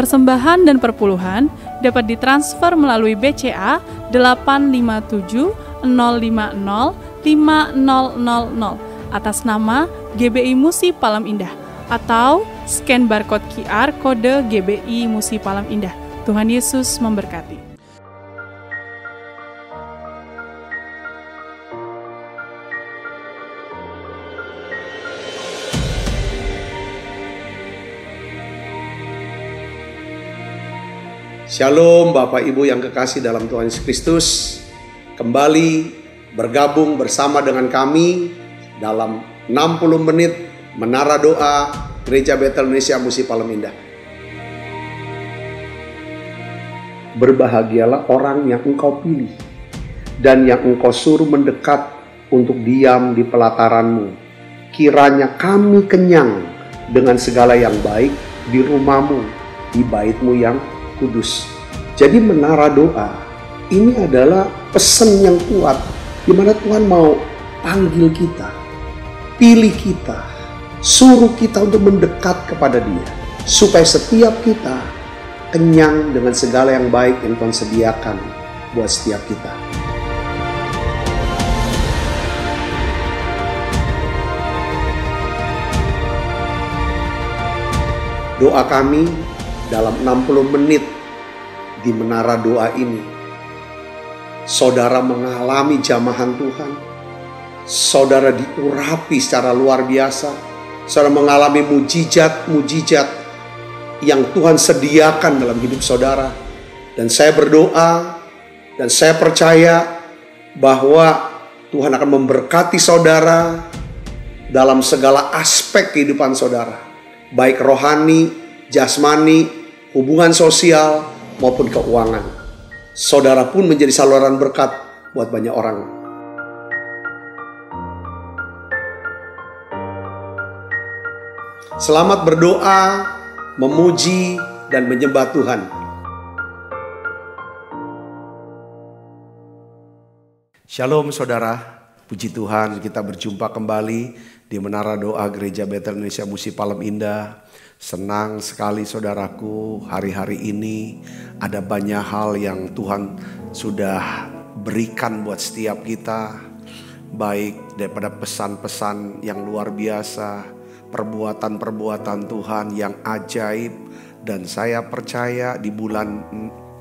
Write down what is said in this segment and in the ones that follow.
persembahan dan perpuluhan dapat ditransfer melalui BCA 857 050 5000 atas nama GBI Musi Palem Indah atau scan barcode QR kode GBI Musi Palem Indah. Tuhan Yesus memberkati. Shalom Bapak Ibu yang kekasih dalam Tuhan Yesus Kristus. Kembali bergabung bersama dengan kami dalam 60 menit Menara Doa Gereja Betel Indonesia Musi Palem Indah. Berbahagialah orang yang engkau pilih dan yang engkau suruh mendekat untuk diam di pelataranmu. Kiranya kami kenyang dengan segala yang baik di rumahmu, di baitmu yang kudus. Jadi menara doa ini adalah pesan yang kuat di mana Tuhan mau panggil kita, pilih kita, suruh kita untuk mendekat kepada Dia supaya setiap kita kenyang dengan segala yang baik yang Tuhan sediakan buat setiap kita. Doa kami dalam 60 menit di menara doa ini, saudara mengalami jamahan Tuhan, saudara diurapi secara luar biasa, saudara mengalami mujizat-mujizat yang Tuhan sediakan dalam hidup saudara. Dan saya berdoa dan saya percaya bahwa Tuhan akan memberkati saudara dalam segala aspek kehidupan saudara, baik rohani, jasmani, hubungan sosial maupun keuangan. Saudara pun menjadi saluran berkat buat banyak orang. Selamat berdoa, memuji, dan menyembah Tuhan. Shalom saudara, puji Tuhan kita berjumpa kembali di Menara Doa Gereja Betel Indonesia Musi Palem Indah. Senang sekali saudaraku, hari-hari ini ada banyak hal yang Tuhan sudah berikan buat setiap kita. Baik daripada pesan-pesan yang luar biasa, perbuatan-perbuatan Tuhan yang ajaib. Dan saya percaya di bulan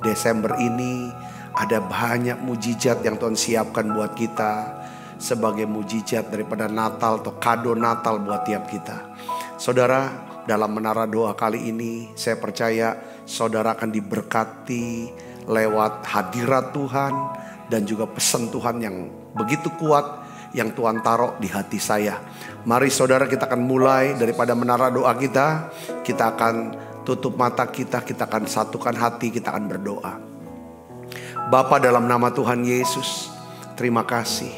Desember ini ada banyak mujizat yang Tuhan siapkan buat kita sebagai mujizat daripada Natal atau kado Natal buat tiap kita. Saudara, dalam menara doa kali ini saya percaya saudara akan diberkati lewat hadirat Tuhan dan juga pesan Tuhan yang begitu kuat yang Tuhan taruh di hati saya. Mari saudara, kita akan mulai daripada menara doa kita. Kita akan tutup mata kita akan satukan hati, kita akan berdoa. Bapa, dalam nama Tuhan Yesus, terima kasih.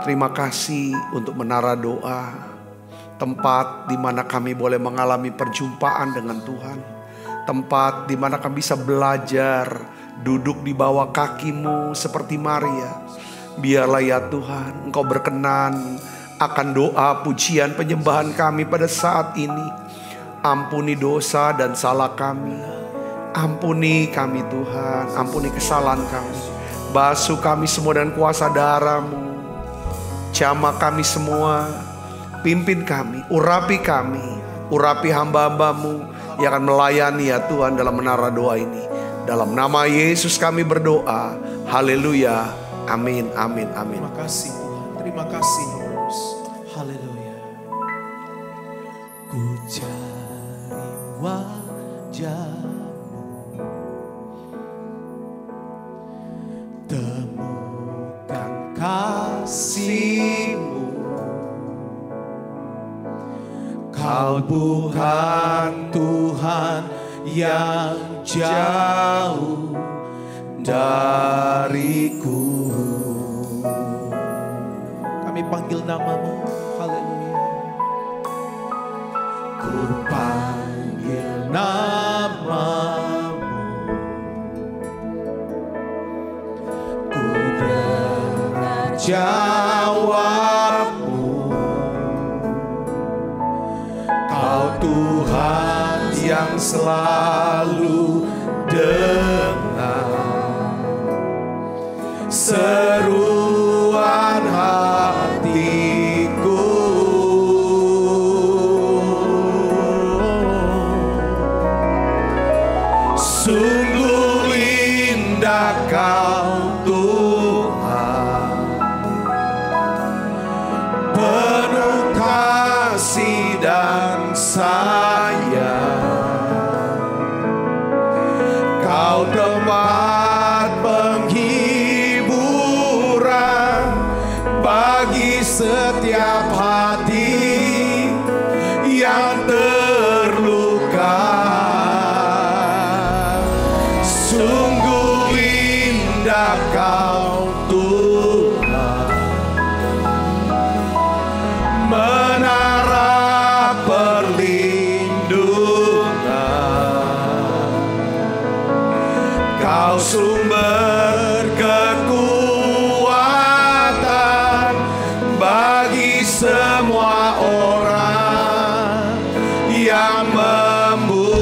Terima kasih untuk menara doa, tempat di mana kami boleh mengalami perjumpaan dengan Tuhan. Tempat di mana kami bisa belajar, duduk di bawah kaki-Mu seperti Maria. Biarlah ya Tuhan, Engkau berkenan akan doa, pujian, penyembahan kami pada saat ini. Ampuni dosa dan salah kami. Ampuni kami Tuhan, ampuni kesalahan kami. Basuh kami semua dengan kuasa darah-Mu. Jamah kami semua. Pimpin kami, urapi hamba-hamba-Mu yang akan melayani ya Tuhan dalam menara doa ini. Dalam nama Yesus kami berdoa. Haleluya. Amin, amin, amin. Terima kasih Tuhan, terima kasih Yesus. Haleluya. Ku cari wajah-Mu, temukan kasih-Mu. Kau bukan Tuhan yang jauh dariku. Kami panggil nama-Mu, haleluya. Ku panggil nama-Mu, ku dengar jawab-Mu. Kau Tuhan yang selalu dengar seruan hatiku. Sungguh indah Kau Tuhan, penuh kasih dan sayang. Kau tempat penghiburan bagi setiap hati yang terluka. Sungguh indah Kau Tuhan, menara perlindungan. Kau sumber kekuatan bagi semua orang yang membutuhkan.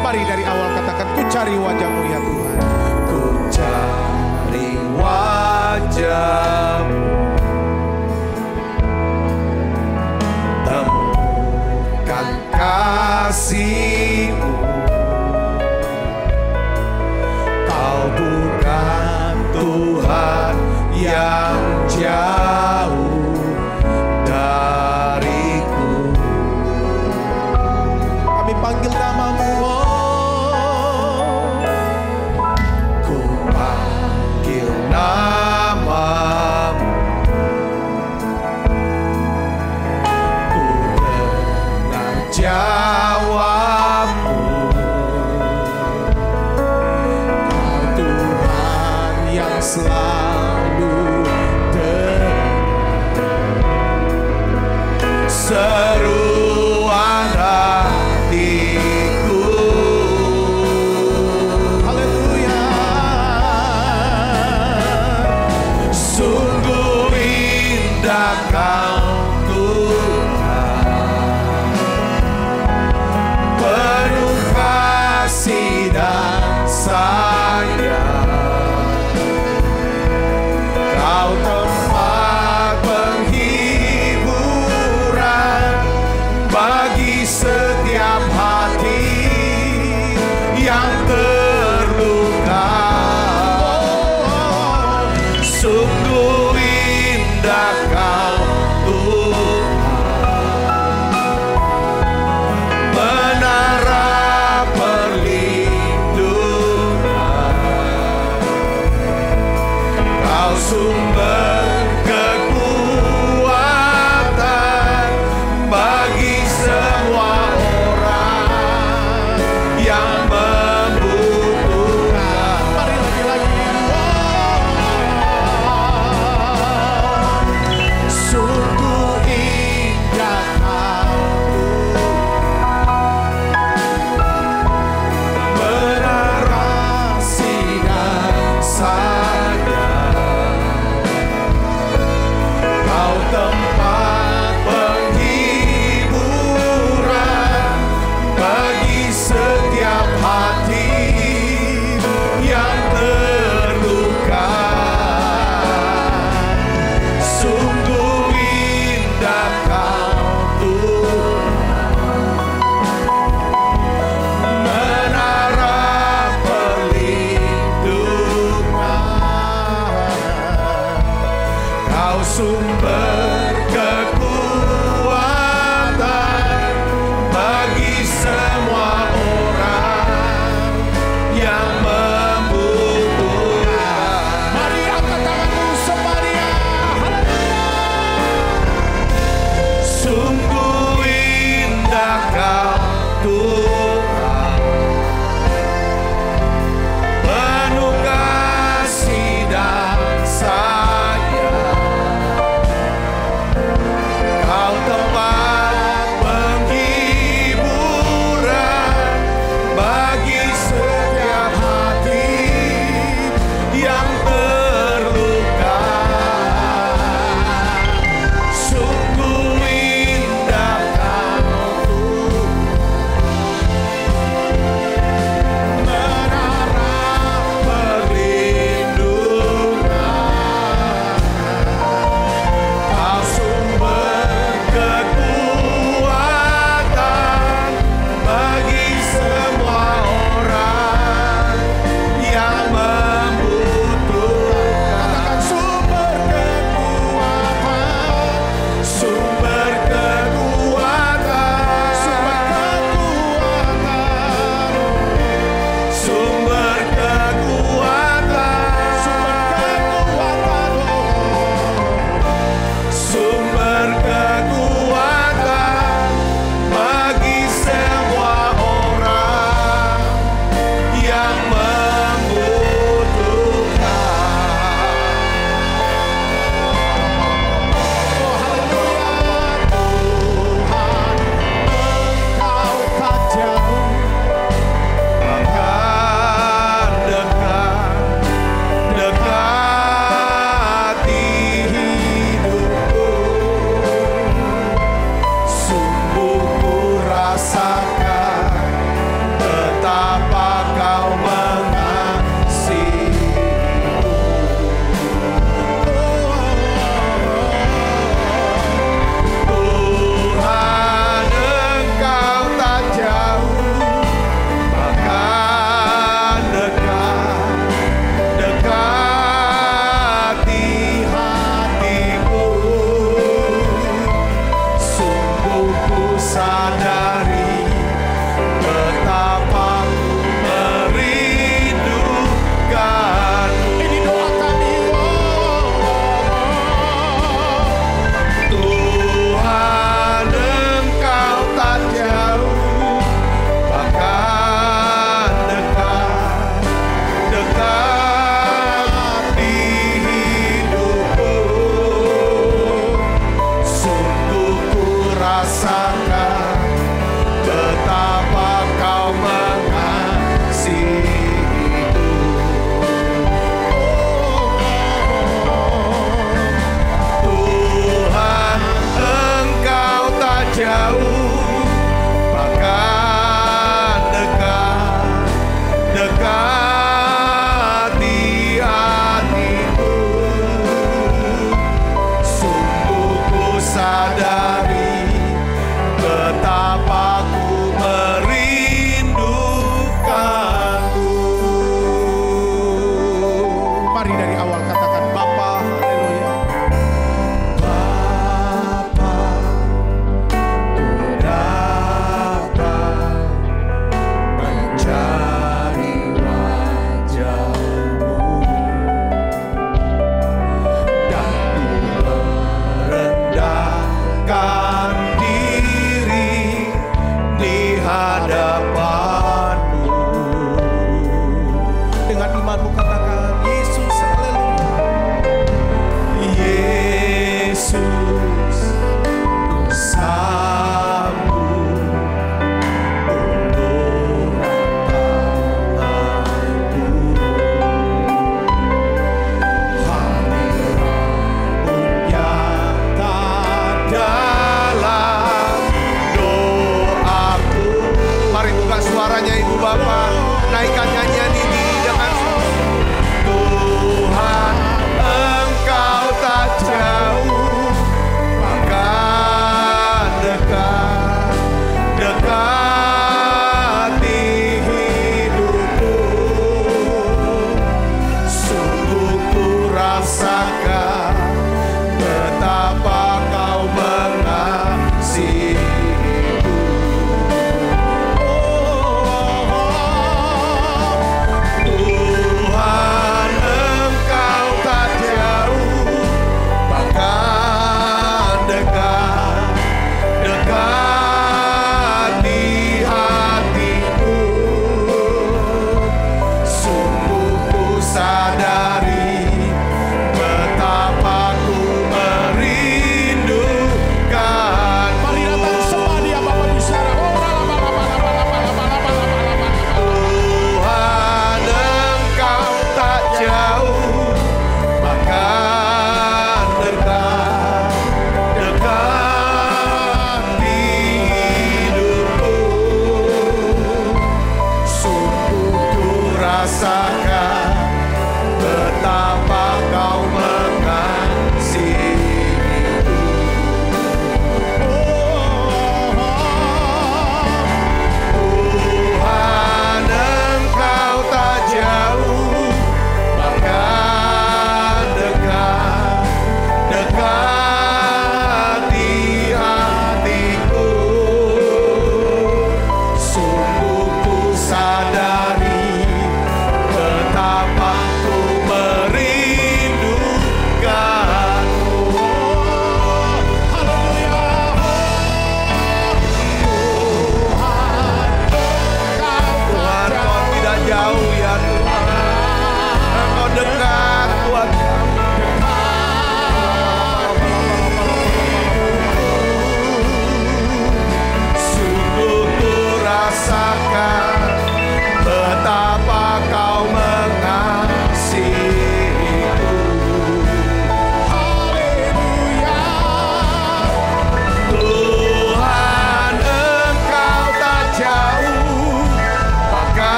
Mari dari awal katakan, ku cari wajah-Mu ya Tuhan. Ku cari wajah-Mu, temukan kasih-Mu. Kau bukan Tuhan yang jauh dariku. Kami panggil nama-Mu, Ku panggil nama-Mu, ku dengar jawab-Mu. Kau Tuhan yang selalu dengar Seruan hatiku. haleluya. Sungguh indah Kau Tuhan, penuh kasih dan sayang. Kau tempat penghiburan bagi setiap hati yang terluka. Sungguh indah Kau Tuhan,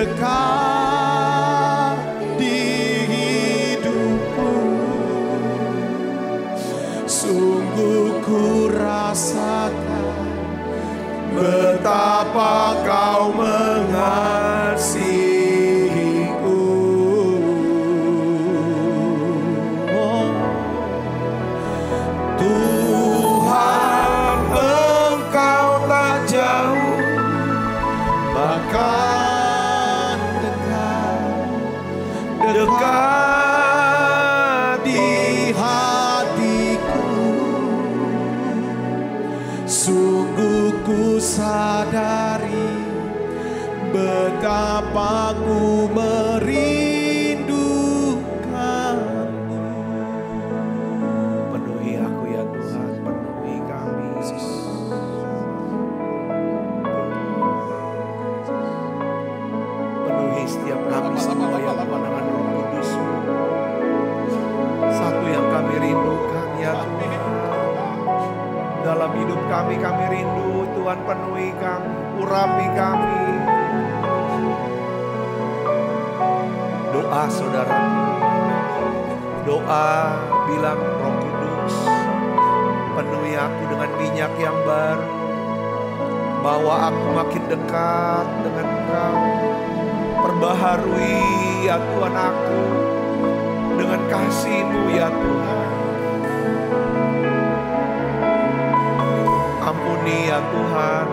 dekat di hidupku. Sungguh ku rasakan betapa kau mengasihiku. Tuhan, Engkau tak jauh, bahkan dekat di hatiku. Sungguh ku sadari betapa ku merindukanmu. Penuhi aku ya Tuhan, penuhi kami. Penuhi setiap kami semua ya Tuhan dengan Roh Kudus-Mu. Satu yang kami rindukan ya Tuhan. Dalam hidup kami rindu Tuhan, penuhi kami, urapi kami. Doa saudara, doa bilang Roh Kudus, penuhi aku dengan minyak yang baru, bawa aku makin dekat dengan Engkau. Perbaharui ya Tuhan aku dengan kasih-Mu ya Tuhan. Ampuni ya Tuhan,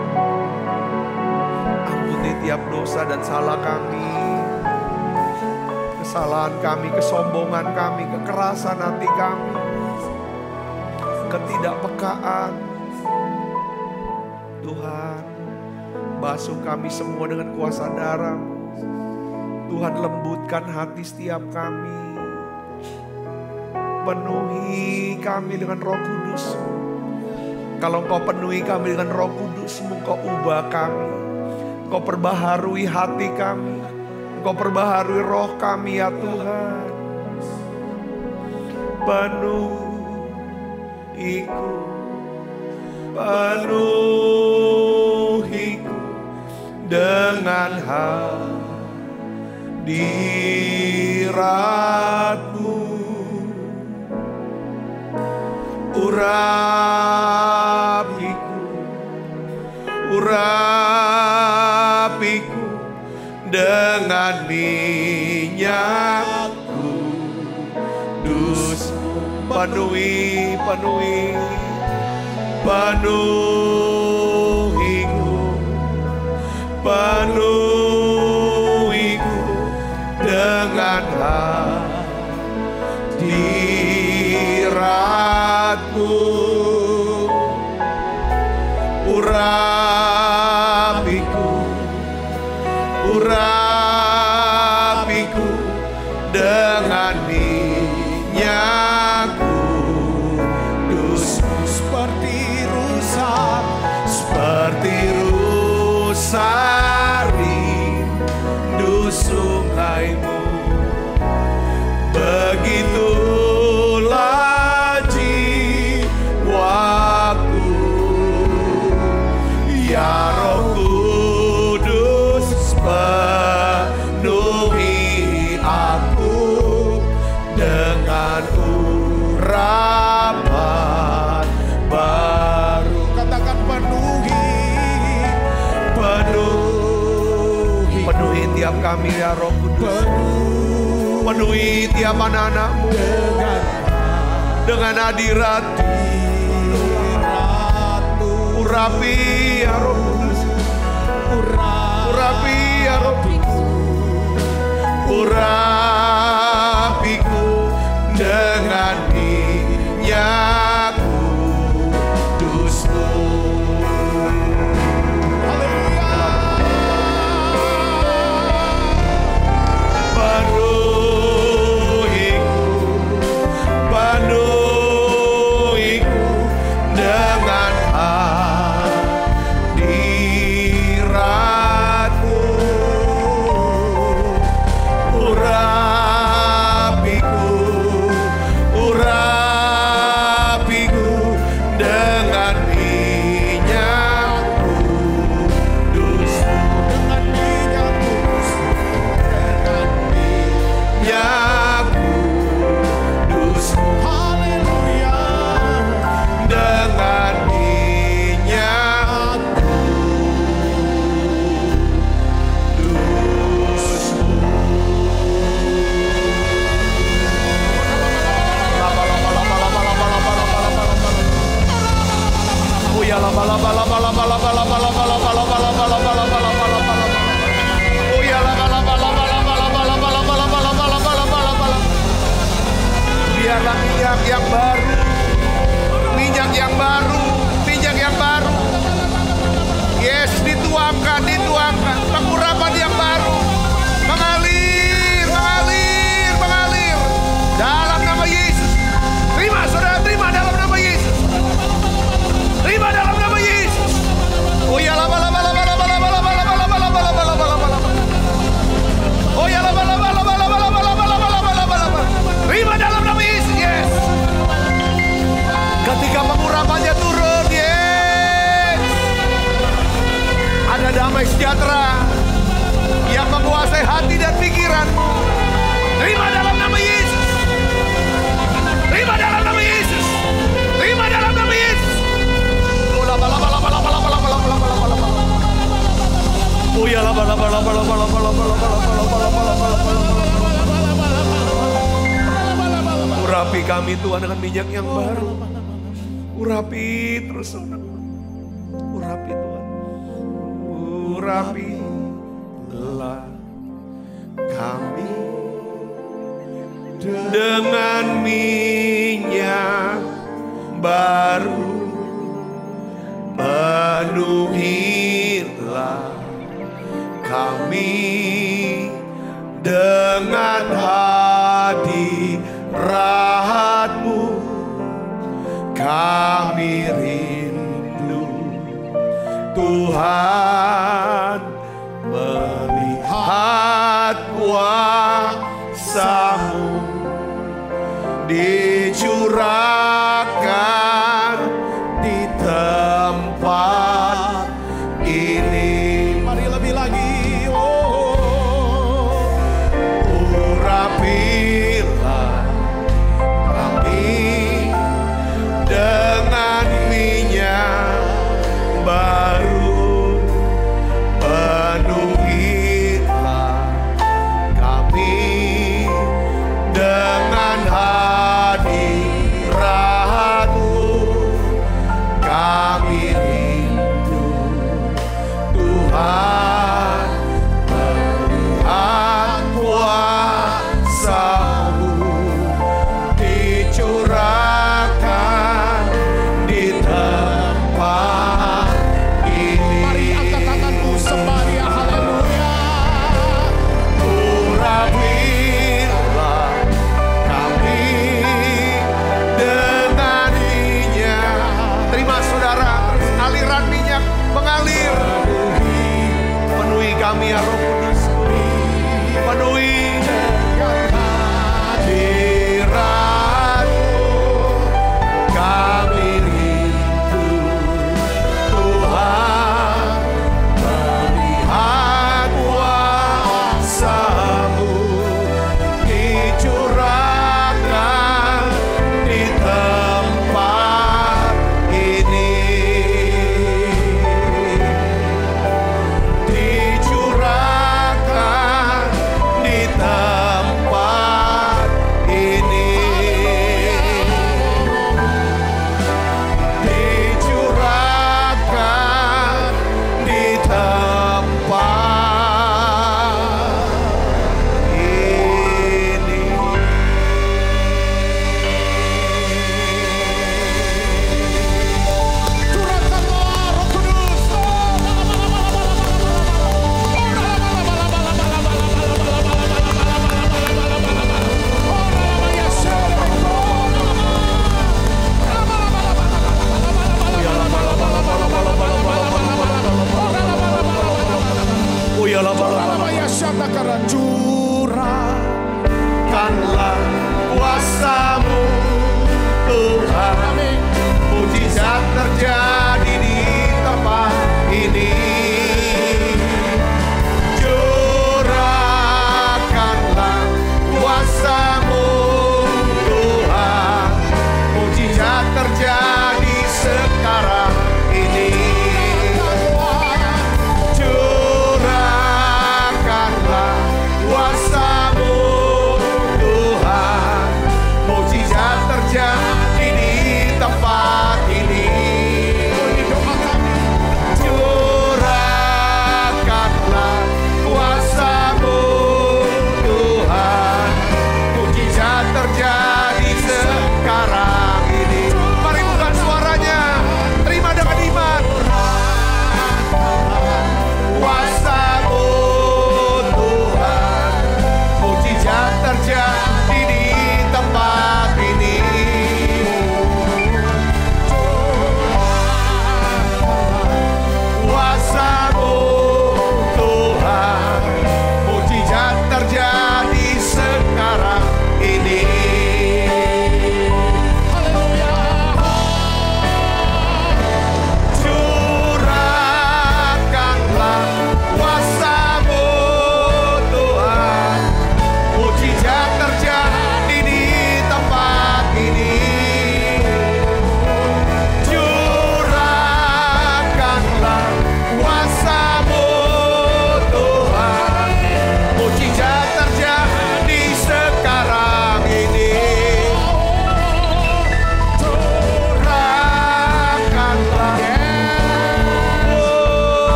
ampuni tiap dosa dan salah kami, kesalahan kami, kesombongan kami, kekerasan hati kami, ketidakpekaan. Tuhan, basuh kami semua dengan kuasa darah-Mu. Tuhan, lembutkan hati setiap kami, penuhi kami dengan Roh Kudus-Mu. Kalau Engkau penuhi kami dengan Roh Kudus-Mu, Engkau ubah kami, Engkau perbaharui hati kami, Engkau perbaharui roh kami ya Tuhan. Penuhiku, penuhiku dengan hadirat-Mu. Urapiku dengan minyak kudus. Penuhiku dengan hadirat-Mu. Urapiku dengan minyak kudus. Seperti rusa rindu sungai-Mu, begitulah jiwaku ya Roh Kudus, penuhi aku dengan urapan baru. Katakan penuhi tiap kami ya Roh Kudus. Penuhi tiap anak-anak-Mu dengan hadirat-Mu. Urapi ya Roh Kudus, urapi ya Roh Kudus, urapiku dengan minyak kudus-Mu. Penuhiku dengan hadirat-Mu. Biarlah minyak yang baru, minyak yang baru, minyak yang baru. Yes, dituangkan, dituangkan. Pengurapan yang baru mengalir, mengalir, mengalir dalam nama Yesus. Terima, saudara, terima dalam nama Yesus. Terima dalam nama Yesus. Oh ya, lama, lama, lama, lama, lama, lama, lama, lama, lama, lama, lama, lama, lama. Oh ya, lama, lama, lama, lama, lama, lama, lama, lama, lama, lama. Terima dalam nama Yesus. Yes. Ketika pengurapannya turun, yes, ada damai sejahtera yang menguasai hati dan pikiranmu. Terima dalam nama Yesus. Terima dalam nama Yesus. Terima dalam nama Yesus. Oh lama lama lama lama lama lama lama lama lama lama. Oh ya lama lama lama lama lama lama lama lama lama lama lama. Urapi kami Tuhan dengan minyak yang baru. Urapi terus Tuhan. Urapi Tuhan. Urapilah kami dengan minyak baru. Penuhilah kami dengan hadirat-Mu. Kami rindu Tuhan melihat kuasa-Mu dicurahkan di tempat ini. Mari lebih lagi. Urapilah kami dengan minyak baru.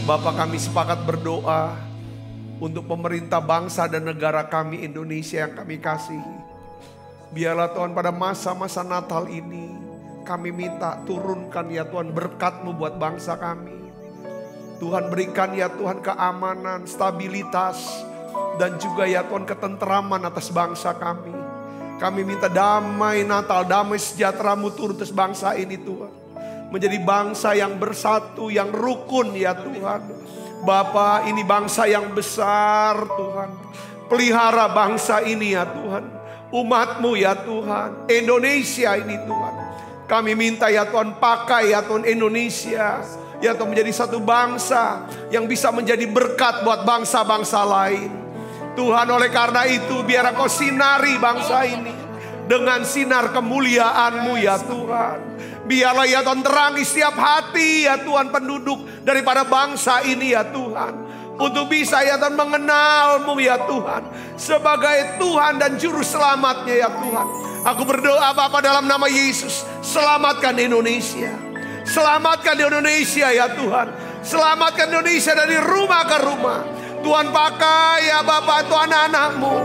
Bapa, kami sepakat berdoa untuk pemerintah bangsa dan negara kami Indonesia yang kami kasihi. Biarlah Tuhan pada masa-masa Natal ini kami minta turunkan ya Tuhan berkat-Mu buat bangsa kami. Tuhan berikan ya Tuhan keamanan, stabilitas, dan juga ya Tuhan ketentraman atas bangsa kami. Kami minta damai Natal, damai sejahtera-Mu turun atas bangsa ini Tuhan. Menjadi bangsa yang bersatu, yang rukun ya Tuhan. Bapa, ini bangsa yang besar Tuhan. Pelihara bangsa ini ya Tuhan. Umat-Mu ya Tuhan. Indonesia ini Tuhan. Kami minta ya Tuhan pakai ya Tuhan Indonesia. Ya Tuhan menjadi satu bangsa yang bisa menjadi berkat buat bangsa-bangsa lain. Tuhan, oleh karena itu biar Engkau sinari bangsa ini dengan sinar kemuliaan-Mu ya Tuhan. Biarlah ya Tuhan terangi setiap hati ya Tuhan penduduk daripada bangsa ini ya Tuhan. Untuk bisa ya Tuhan mengenal-Mu ya Tuhan sebagai Tuhan dan Juru Selamatnya ya Tuhan. Aku berdoa Bapa dalam nama Yesus, selamatkan Indonesia. Selamatkan Indonesia ya Tuhan. Selamatkan Indonesia dari rumah ke rumah. Tuhan pakai ya Bapa Tuhan anak-Mu.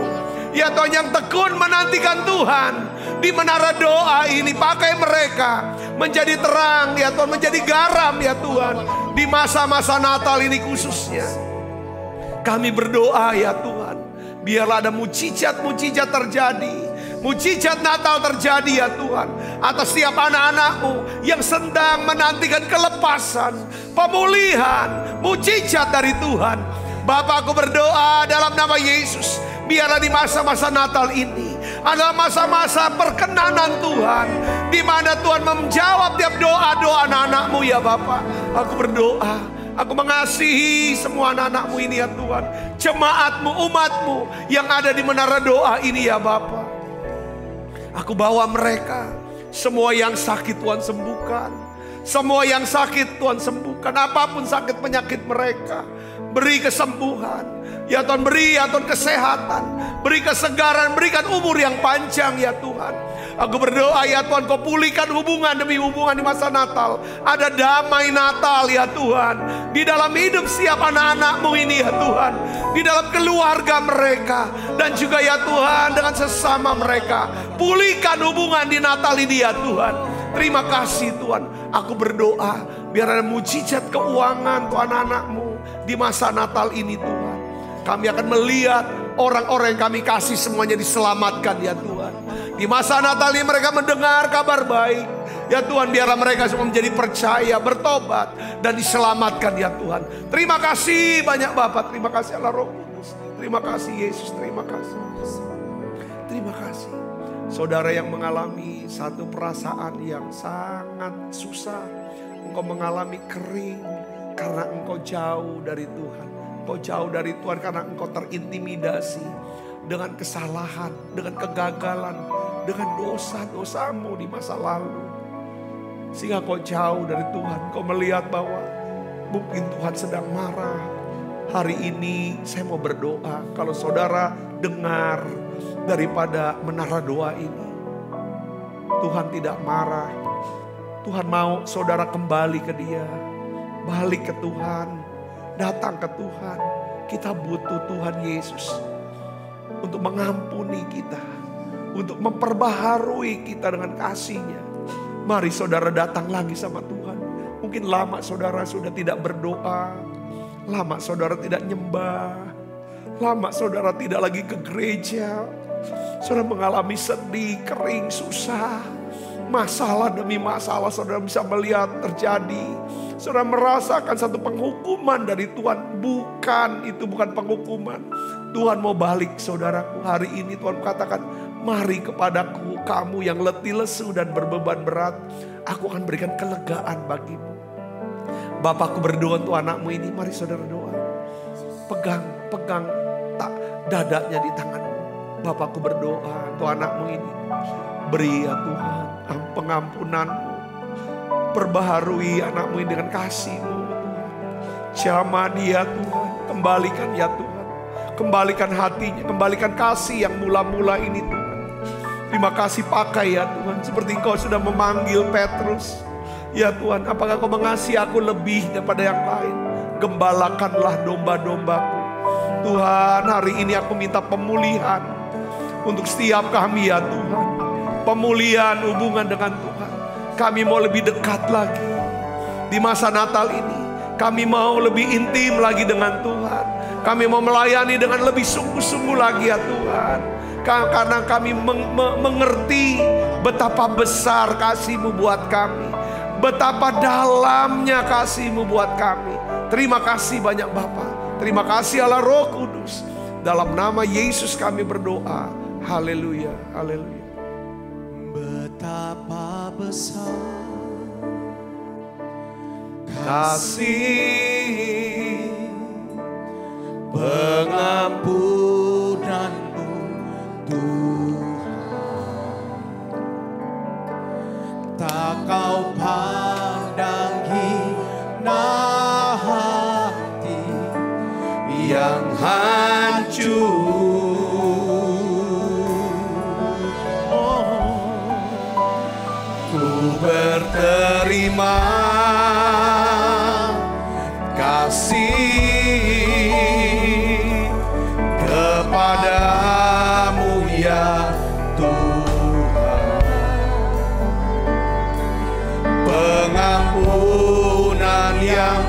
Ya Tuhan yang tekun menantikan Tuhan. Di menara doa ini pakai mereka menjadi terang ya Tuhan. Menjadi garam ya Tuhan. Di masa-masa Natal ini khususnya. Kami berdoa ya Tuhan. Biarlah ada mujizat-mujizat terjadi. Mujizat Natal terjadi ya Tuhan atas setiap anak-anak-Mu yang sedang menantikan kelepasan, pemulihan, mujizat dari Tuhan. Bapa, aku berdoa dalam nama Yesus, biarlah di masa-masa Natal ini adalah masa-masa perkenanan Tuhan, di mana Tuhan menjawab tiap doa-doa anak-anak-Mu ya Bapa. Aku berdoa, aku mengasihi semua anak-anak-Mu ini ya Tuhan, jemaat-Mu, umat-Mu yang ada di menara doa ini ya Bapa. Aku bawa mereka, semua yang sakit Tuhan sembuhkan. Semua yang sakit Tuhan sembuhkan. Apapun sakit penyakit mereka, beri kesembuhan. Ya Tuhan, beri ya Tuhan kesehatan, beri kesegaran, berikan umur yang panjang ya Tuhan. Aku berdoa ya Tuhan, Kau pulihkan hubungan demi hubungan di masa Natal. Ada damai Natal ya Tuhan di dalam hidup setiap anak-anak-Mu ini ya Tuhan, di dalam keluarga mereka, dan juga ya Tuhan dengan sesama mereka. Pulihkan hubungan di Natal ini ya Tuhan. Terima kasih Tuhan. Aku berdoa biar ada mujizat keuangan Tuhan anak-Mu di masa Natal ini Tuhan. Kami akan melihat orang-orang yang kami kasih semuanya diselamatkan ya Tuhan. Di masa Natal ini mereka mendengar kabar baik. Ya Tuhan, biarlah mereka semua menjadi percaya, bertobat, dan diselamatkan ya Tuhan. Terima kasih banyak Bapak. Terima kasih Allah Roh Kudus. Terima kasih Yesus. Terima kasih. Terima kasih. Saudara yang mengalami satu perasaan yang sangat susah. Engkau mengalami kering karena engkau jauh dari Tuhan. Engkau jauh dari Tuhan karena engkau terintimidasi dengan kesalahan, dengan kegagalan, dengan dosa-dosamu di masa lalu. Sehingga kau jauh dari Tuhan. Kau melihat bahwa mungkin Tuhan sedang marah. Hari ini saya mau berdoa. Kalau saudara dengar daripada menara doa ini, Tuhan tidak marah. Tuhan mau saudara kembali ke Dia. Balik ke Tuhan. Datang ke Tuhan. Kita butuh Tuhan Yesus untuk mengampuni kita, untuk memperbaharui kita dengan kasih-Nya. Mari saudara datang lagi sama Tuhan. Mungkin lama saudara sudah tidak berdoa, lama saudara tidak nyembah, lama saudara tidak lagi ke gereja. Saudara mengalami sedih, kering, susah, masalah demi masalah saudara bisa melihat terjadi. Saudara merasakan satu penghukuman dari Tuhan. Bukan, itu bukan penghukuman. Tuhan mau balik saudaraku. Hari ini Tuhan katakan, mari kepadaku kamu yang letih lesu dan berbeban berat. Aku akan berikan kelegaan bagimu. Bapakku berdoa untuk anakmu ini. Mari saudara doa. Pegang tak dadanya di tanganmu. Bapakku berdoa untuk anakmu ini. Beri ya Tuhan pengampunanmu. Perbaharui anakmu ini dengan kasih-Mu Tuhan. Jamah dia Tuhan. Kembalikan ya Tuhan. Kembalikan hatinya. Kembalikan kasih yang mula-mula ini Tuhan. Terima kasih pakai ya Tuhan. Seperti Engkau sudah memanggil Petrus. Ya Tuhan, apakah Kau mengasihi aku lebih daripada yang lain? Gembalakanlah domba-dombaku. Tuhan, hari ini aku minta pemulihan untuk setiap kami ya Tuhan. Pemulihan hubungan dengan Tuhan. Kami mau lebih dekat lagi. Di masa Natal ini, kami mau lebih intim lagi dengan Tuhan. Kami mau melayani dengan lebih sungguh-sungguh lagi ya Tuhan. Karena kami mengerti betapa besar kasih-Mu buat kami. Betapa dalamnya kasih-Mu buat kami. Terima kasih banyak Bapa. Terima kasih Allah Roh Kudus. Dalam nama Yesus kami berdoa. Haleluya, haleluya. Betapa besar Kasih pengampunan-Mu Tuhan, tak Kau pandang hina hati yang hancur. Berterima kasih kepadamu ya Tuhan. Pengampunan yang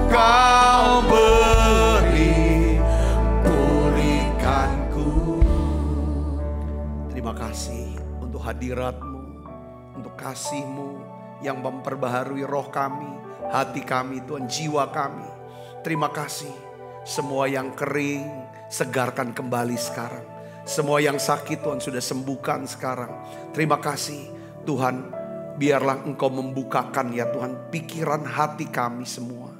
Kau beri, pulihkanku. Terima kasih untuk hadirat-Mu, untuk kasih-Mu yang memperbaharui roh kami, hati kami Tuhan, jiwa kami. Terima kasih. Semua yang kering, segarkan kembali sekarang. Semua yang sakit Tuhan sudah sembuhkan sekarang. Terima kasih Tuhan, biarlah Engkau membukakan ya Tuhan pikiran hati kami semua.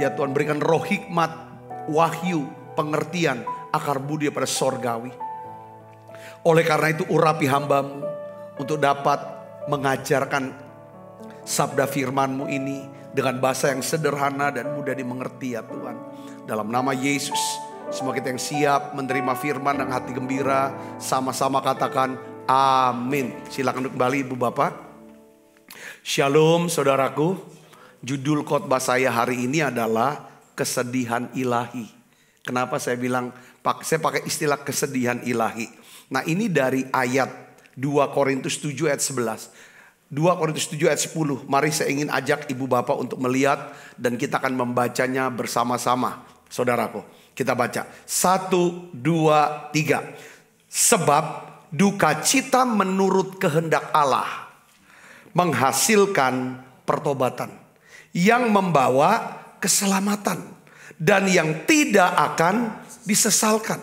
Ya Tuhan, berikan roh hikmat, wahyu, pengertian, akar budi pada sorgawi. Oleh karena itu urapi hamba-Mu untuk dapat mengajarkan sabda firman-Mu ini dengan bahasa yang sederhana dan mudah dimengerti ya Tuhan. Dalam nama Yesus, semua kita yang siap menerima firman dengan hati gembira, sama-sama katakan amin. Silakan duduk kembali Ibu Bapak. Shalom saudaraku. Judul khotbah saya hari ini adalah kesedihan ilahi. Kenapa saya bilang, saya pakai istilah kesedihan ilahi. Nah ini dari ayat 2 Korintus 7 ayat 11. 2 Korintus 7 ayat 10. Mari saya ingin ajak Ibu Bapak untuk melihat dan kita akan membacanya bersama-sama. Saudaraku, kita baca. 1, 2, 3. Sebab duka cita menurut kehendak Allah menghasilkan pertobatan yang membawa keselamatan dan yang tidak akan disesalkan.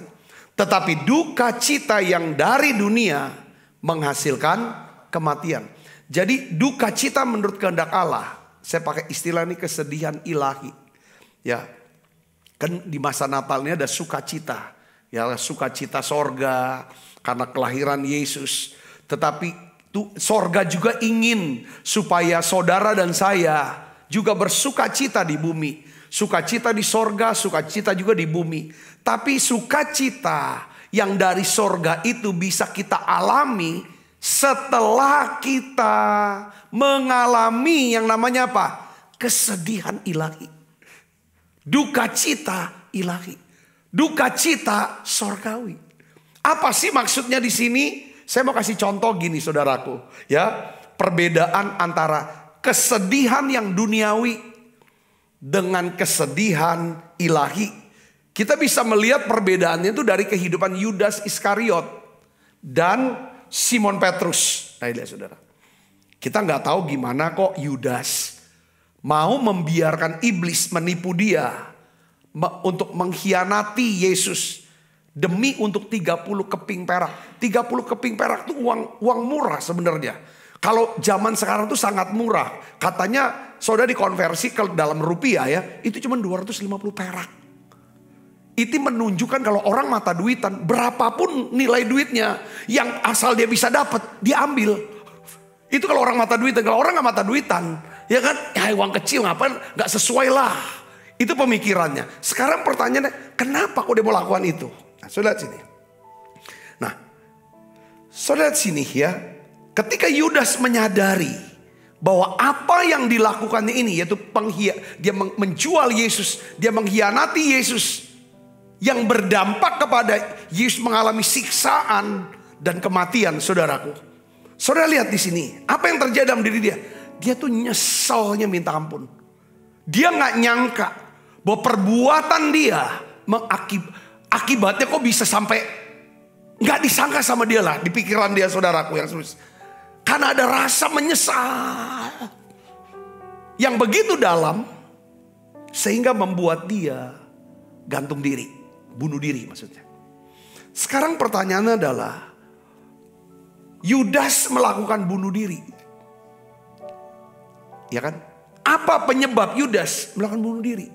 Tetapi duka cita yang dari dunia menghasilkan kematian. Jadi duka cita menurut kehendak Allah, saya pakai istilah ini kesedihan ilahi. Ya, kan di masa Natal ini ada sukacita, ya sukacita sorga karena kelahiran Yesus. Tetapi sorga juga ingin supaya saudara dan saya juga bersukacita di bumi. Sukacita di sorga, sukacita juga di bumi. Tapi sukacita yang dari sorga itu bisa kita alami setelah kita mengalami yang namanya apa? Kesedihan ilahi. Duka cita ilahi. Duka cita sorgawi. Apa sih maksudnya di sini? Saya mau kasih contoh gini saudaraku. Ya, perbedaan antara kesedihan yang duniawi dengan kesedihan ilahi. Kita bisa melihat perbedaannya itu dari kehidupan Yudas Iskariot dan Simon Petrus. Nah lihat saudara, kita nggak tahu gimana kok Yudas mau membiarkan iblis menipu dia untuk mengkhianati Yesus demi untuk 30 keping perak. 30 keping perak itu uang murah sebenarnya. Kalau zaman sekarang tuh sangat murah. Katanya saudara dikonversi ke dalam rupiah ya, itu cuma 250 perak. Itu menunjukkan kalau orang mata duitan, berapapun nilai duitnya, yang asal dia bisa dapat, dia ambil. Itu kalau orang mata duitan. Kalau orang gak mata duitan, ya kan, ya uang kecil ngapain, gak sesuai lah. Itu pemikirannya. Sekarang pertanyaannya, kenapa kok dia mau lakukan itu? Nah, saudara lihat sini. Nah, saudara lihat sini ya. Ketika Yudas menyadari bahwa apa yang dilakukannya ini, yaitu dia menjual Yesus, dia mengkhianati Yesus, yang berdampak kepada Yesus mengalami siksaan dan kematian, saudaraku. Saudara lihat di sini, apa yang terjadi dalam diri dia? Dia tuh nyeselnya minta ampun. Dia nggak nyangka bahwa perbuatan dia akibatnya kok bisa sampai nggak disangka sama dia lah di pikiran dia, saudaraku yang serius. Karena ada rasa menyesal yang begitu dalam sehingga membuat dia gantung diri, bunuh diri maksudnya. Sekarang pertanyaannya adalah, Yudas melakukan bunuh diri, ya kan? Apa penyebab Yudas melakukan bunuh diri?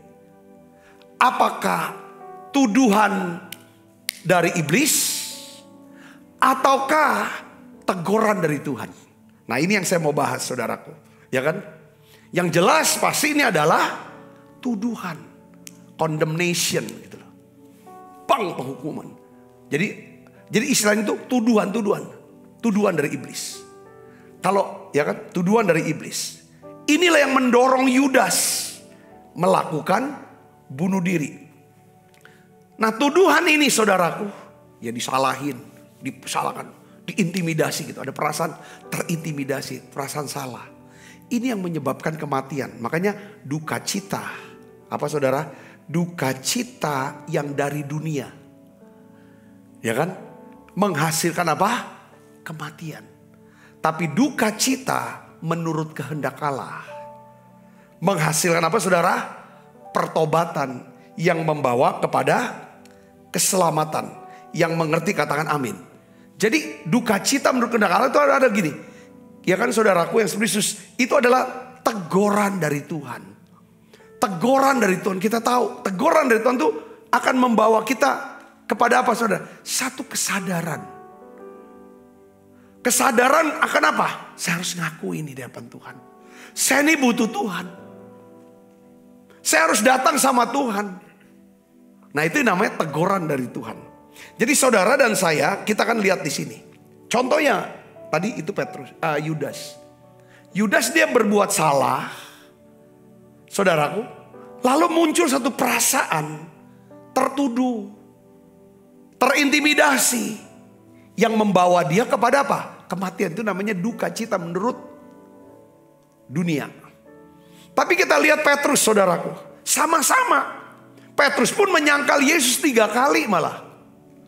Apakah tuduhan dari iblis ataukah teguran dari Tuhan? Nah, ini yang saya mau bahas, saudaraku, ya kan? Yang jelas pasti ini adalah tuduhan, condemnation gitu loh. Penghukuman. Jadi istilahnya itu tuduhan dari iblis. Kalau ya kan, tuduhan dari iblis. Inilah yang mendorong Yudas melakukan bunuh diri. Nah, tuduhan ini, saudaraku, ya disalahin, disalahkan, diintimidasi gitu. Ada perasaan terintimidasi, perasaan salah. Ini yang menyebabkan kematian. Makanya duka cita. Apa, saudara? Duka cita yang dari dunia, ya kan, menghasilkan apa? Kematian. Tapi duka cita menurut kehendak Allah menghasilkan apa, saudara? Pertobatan yang membawa kepada keselamatan. Yang mengerti katakan amin. Jadi duka cita menurut kehendak Allah itu ada gini, ya kan, saudaraku yang Yesus, itu adalah teguran dari Tuhan. Teguran dari Tuhan, kita tahu teguran dari Tuhan itu akan membawa kita kepada apa, saudara? Satu kesadaran. Kesadaran akan apa? Saya harus ngaku ini di hadapan Tuhan. Saya ini butuh Tuhan. Saya harus datang sama Tuhan. Nah, itu namanya teguran dari Tuhan. Jadi saudara dan saya, kita akan lihat di sini. Contohnya tadi itu Yudas. Yudas dia berbuat salah, saudaraku. Lalu muncul satu perasaan tertuduh, terintimidasi, yang membawa dia kepada apa? Kematian. Itu namanya duka cita menurut dunia. Tapi kita lihat Petrus, saudaraku. Sama-sama. Petrus pun menyangkal Yesus 3 kali malah.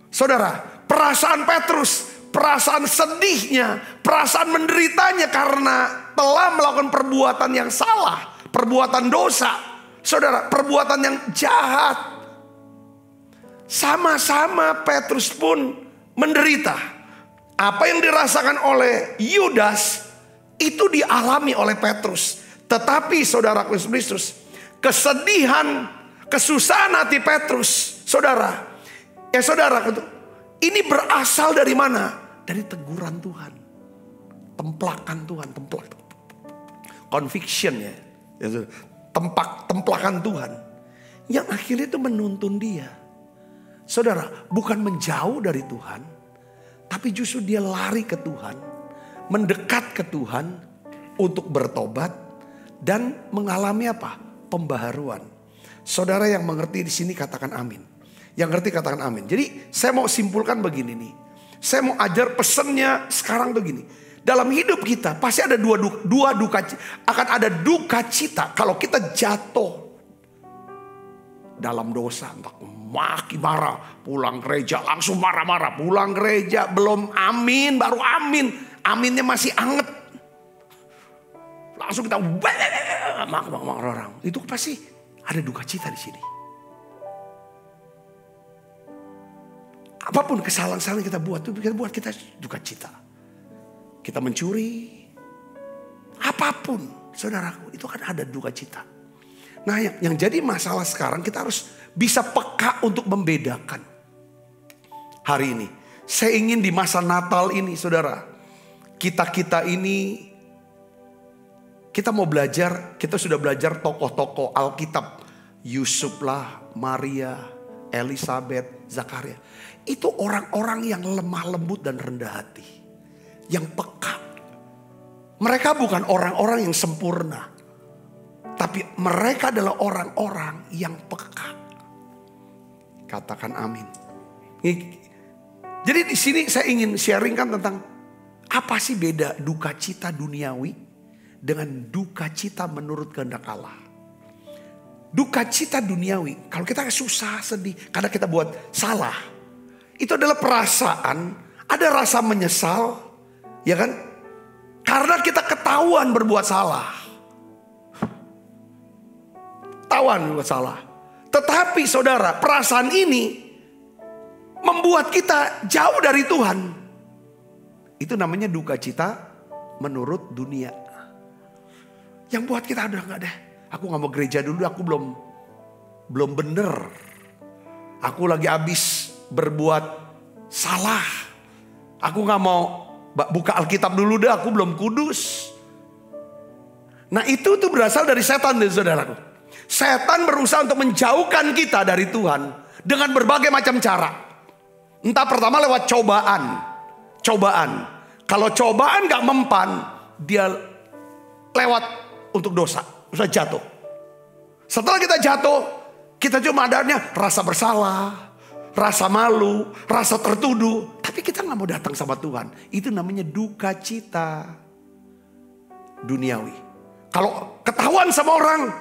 Saudara, perasaan Petrus, perasaan sedihnya, perasaan menderitanya karena telah melakukan perbuatan yang salah, perbuatan dosa. Saudara, perbuatan yang jahat. Sama-sama Petrus pun menderita. Apa yang dirasakan oleh Yudas itu dialami oleh Petrus. Tetapi saudaraku Kristus, kesedihan, kesusahan hati Petrus, saudara, ini berasal dari mana? Dari teguran Tuhan, templakan Tuhan, conviction ya, templakan Tuhan, yang akhirnya itu menuntun dia. Saudara, bukan menjauh dari Tuhan, tapi justru dia lari ke Tuhan, mendekat ke Tuhan untuk bertobat dan mengalami apa? Pembaharuan. Saudara yang mengerti di sini katakan amin. Yang ngerti katakan amin. Jadi saya mau simpulkan begini nih. Saya mau ajar pesannya sekarang begini. Dalam hidup kita pasti ada dua duka, akan ada duka cita kalau kita jatuh dalam dosa, entah maki marah, pulang gereja langsung marah-marah, pulang gereja belum amin, baru amin, aminnya masih anget, langsung kita marah orang. Itu pasti ada duka cita di sini. Apapun kesalahan-kesalahan kita buat kita duka cita. Kita mencuri, apapun, saudaraku, itu kan ada duka cita. Nah, yang jadi masalah sekarang kita harus bisa peka untuk membedakan. Hari ini, saya ingin di masa Natal ini, saudara, kita ini, kita mau belajar, kita sudah belajar tokoh-tokoh Alkitab. Yusuf lah, Maria, Elizabeth, Zakaria. Itu orang-orang yang lemah lembut dan rendah hati. Yang peka. Mereka bukan orang-orang yang sempurna, tapi mereka adalah orang-orang yang peka. Katakan amin. Jadi di sini saya ingin sharingkan tentang apa sih beda duka cita duniawi dengan duka cita menurut kehendak Allah. Duka cita duniawi, kalau kita susah, sedih, karena kita buat salah, itu adalah perasaan, ada rasa menyesal, ya kan? Karena kita ketahuan berbuat salah. Ketahuan berbuat salah. Tetapi saudara, perasaan ini membuat kita jauh dari Tuhan. Itu namanya duka cita menurut dunia. Yang buat kita udah gak deh. Aku gak mau gereja dulu, aku belum bener. Aku lagi habis berbuat salah. Aku gak mau buka Alkitab dulu deh, aku belum kudus. Nah itu tuh berasal dari setan deh saudaraku. Setan berusaha untuk menjauhkan kita dari Tuhan dengan berbagai macam cara. Entah pertama lewat cobaan. Kalau cobaan gak mempan, dia lewat untuk dosa. Bisa jatuh. Setelah kita jatuh, kita cuma adanya rasa bersalah, rasa malu, rasa tertuduh. Tapi kita gak mau datang sama Tuhan. Itu namanya duka cita duniawi. Kalau ketahuan sama orang,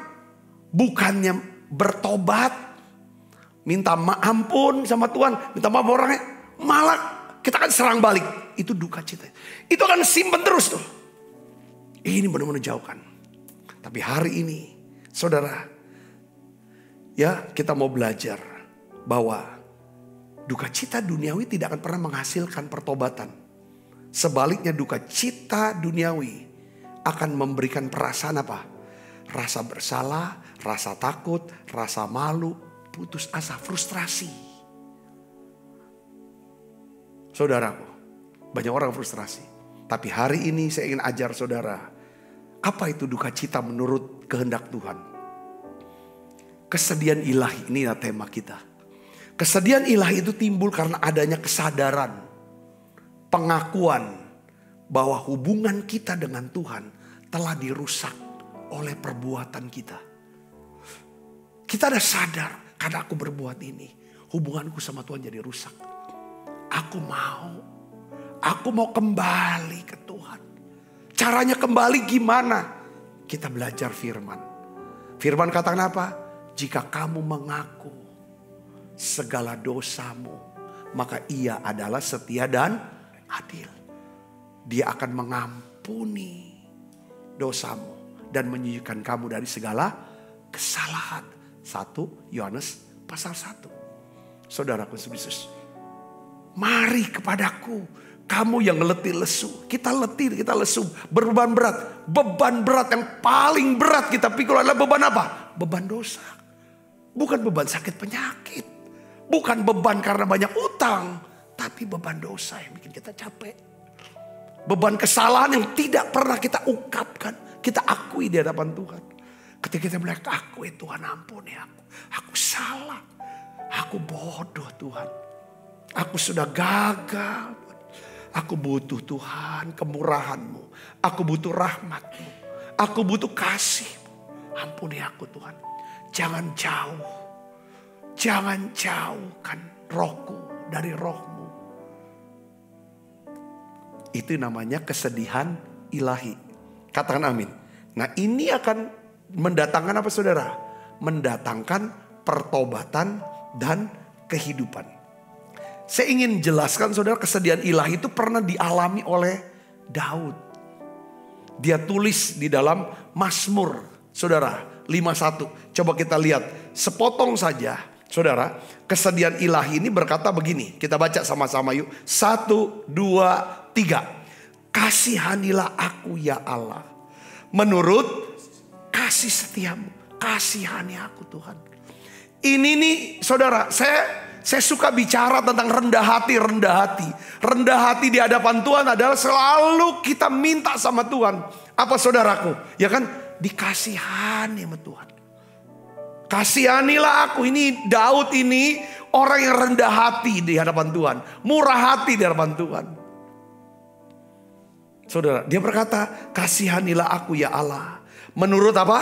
bukannya bertobat, minta ampun sama Tuhan, minta maaf orangnya, malah kita akan serang balik. Itu duka cita. Itu akan simpen terus tuh. Ini benar-benar jauhkan. Tapi hari ini, saudara, ya kita mau belajar bahwa duka cita duniawi tidak akan pernah menghasilkan pertobatan. Sebaliknya duka cita duniawi akan memberikan perasaan apa? Rasa bersalah, rasa takut, rasa malu, putus asa, frustrasi. Saudaraku, banyak orang frustrasi. Tapi hari ini saya ingin ajar saudara, apa itu duka cita menurut kehendak Tuhan? Kesedihan ilahi, ini adalah tema kita. Kesedihan ilahi itu timbul karena adanya kesadaran, pengakuan bahwa hubungan kita dengan Tuhan telah dirusak oleh perbuatan kita. Kita ada sadar, karena aku berbuat ini, hubunganku sama Tuhan jadi rusak. Aku mau kembali ke Tuhan. Caranya kembali gimana? Kita belajar firman. Firman katakan apa? Jika kamu mengaku segala dosamu, maka Ia adalah setia dan adil. Dia akan mengampuni dosamu dan menyucikan kamu dari segala kesalahan. 1 Yohanes pasal 1. Saudaraku Yesus, mari kepadaku, kamu yang letih lesu. Kita letih, kita lesu. Berbeban berat. Beban berat yang paling berat kita pikul adalah beban apa? Beban dosa. Bukan beban sakit penyakit. Bukan beban karena banyak utang. Tapi beban dosa yang bikin kita capek. Beban kesalahan yang tidak pernah kita ungkapkan. Kita akui di hadapan Tuhan. Ketika kita bilang, akui Tuhan, ampuni aku. Aku salah. Aku bodoh Tuhan. Aku sudah gagal. Aku butuh Tuhan, kemurahan-Mu. Aku butuh rahmat-Mu. Aku butuh kasih-Mu. Ampuni aku Tuhan. Jangan jauh. Jangan jauhkan rohku dari roh-Mu. Itu namanya kesedihan ilahi. Katakan amin. Nah ini akan mendatangkan apa saudara? Mendatangkan pertobatan dan kehidupan. Saya ingin jelaskan saudara, kesedihan ilahi itu pernah dialami oleh Daud. Dia tulis di dalam Mazmur saudara 51. Coba kita lihat sepotong saja saudara. Kesedihan ilahi ini berkata begini. Kita baca sama-sama yuk. 1, 2, 3. Kasihanilah aku ya Allah, menurut kasih setiamu. Kasihani aku Tuhan. Ini nih saudara, saya suka bicara tentang rendah hati. Rendah hati di hadapan Tuhan adalah selalu kita minta sama Tuhan. Apa saudaraku? Ya kan? Dikasihani sama Tuhan. Kasihanilah aku. Ini Daud ini orang yang rendah hati di hadapan Tuhan. Murah hati di hadapan Tuhan. Saudara, dia berkata, kasihanilah aku ya Allah. Menurut apa?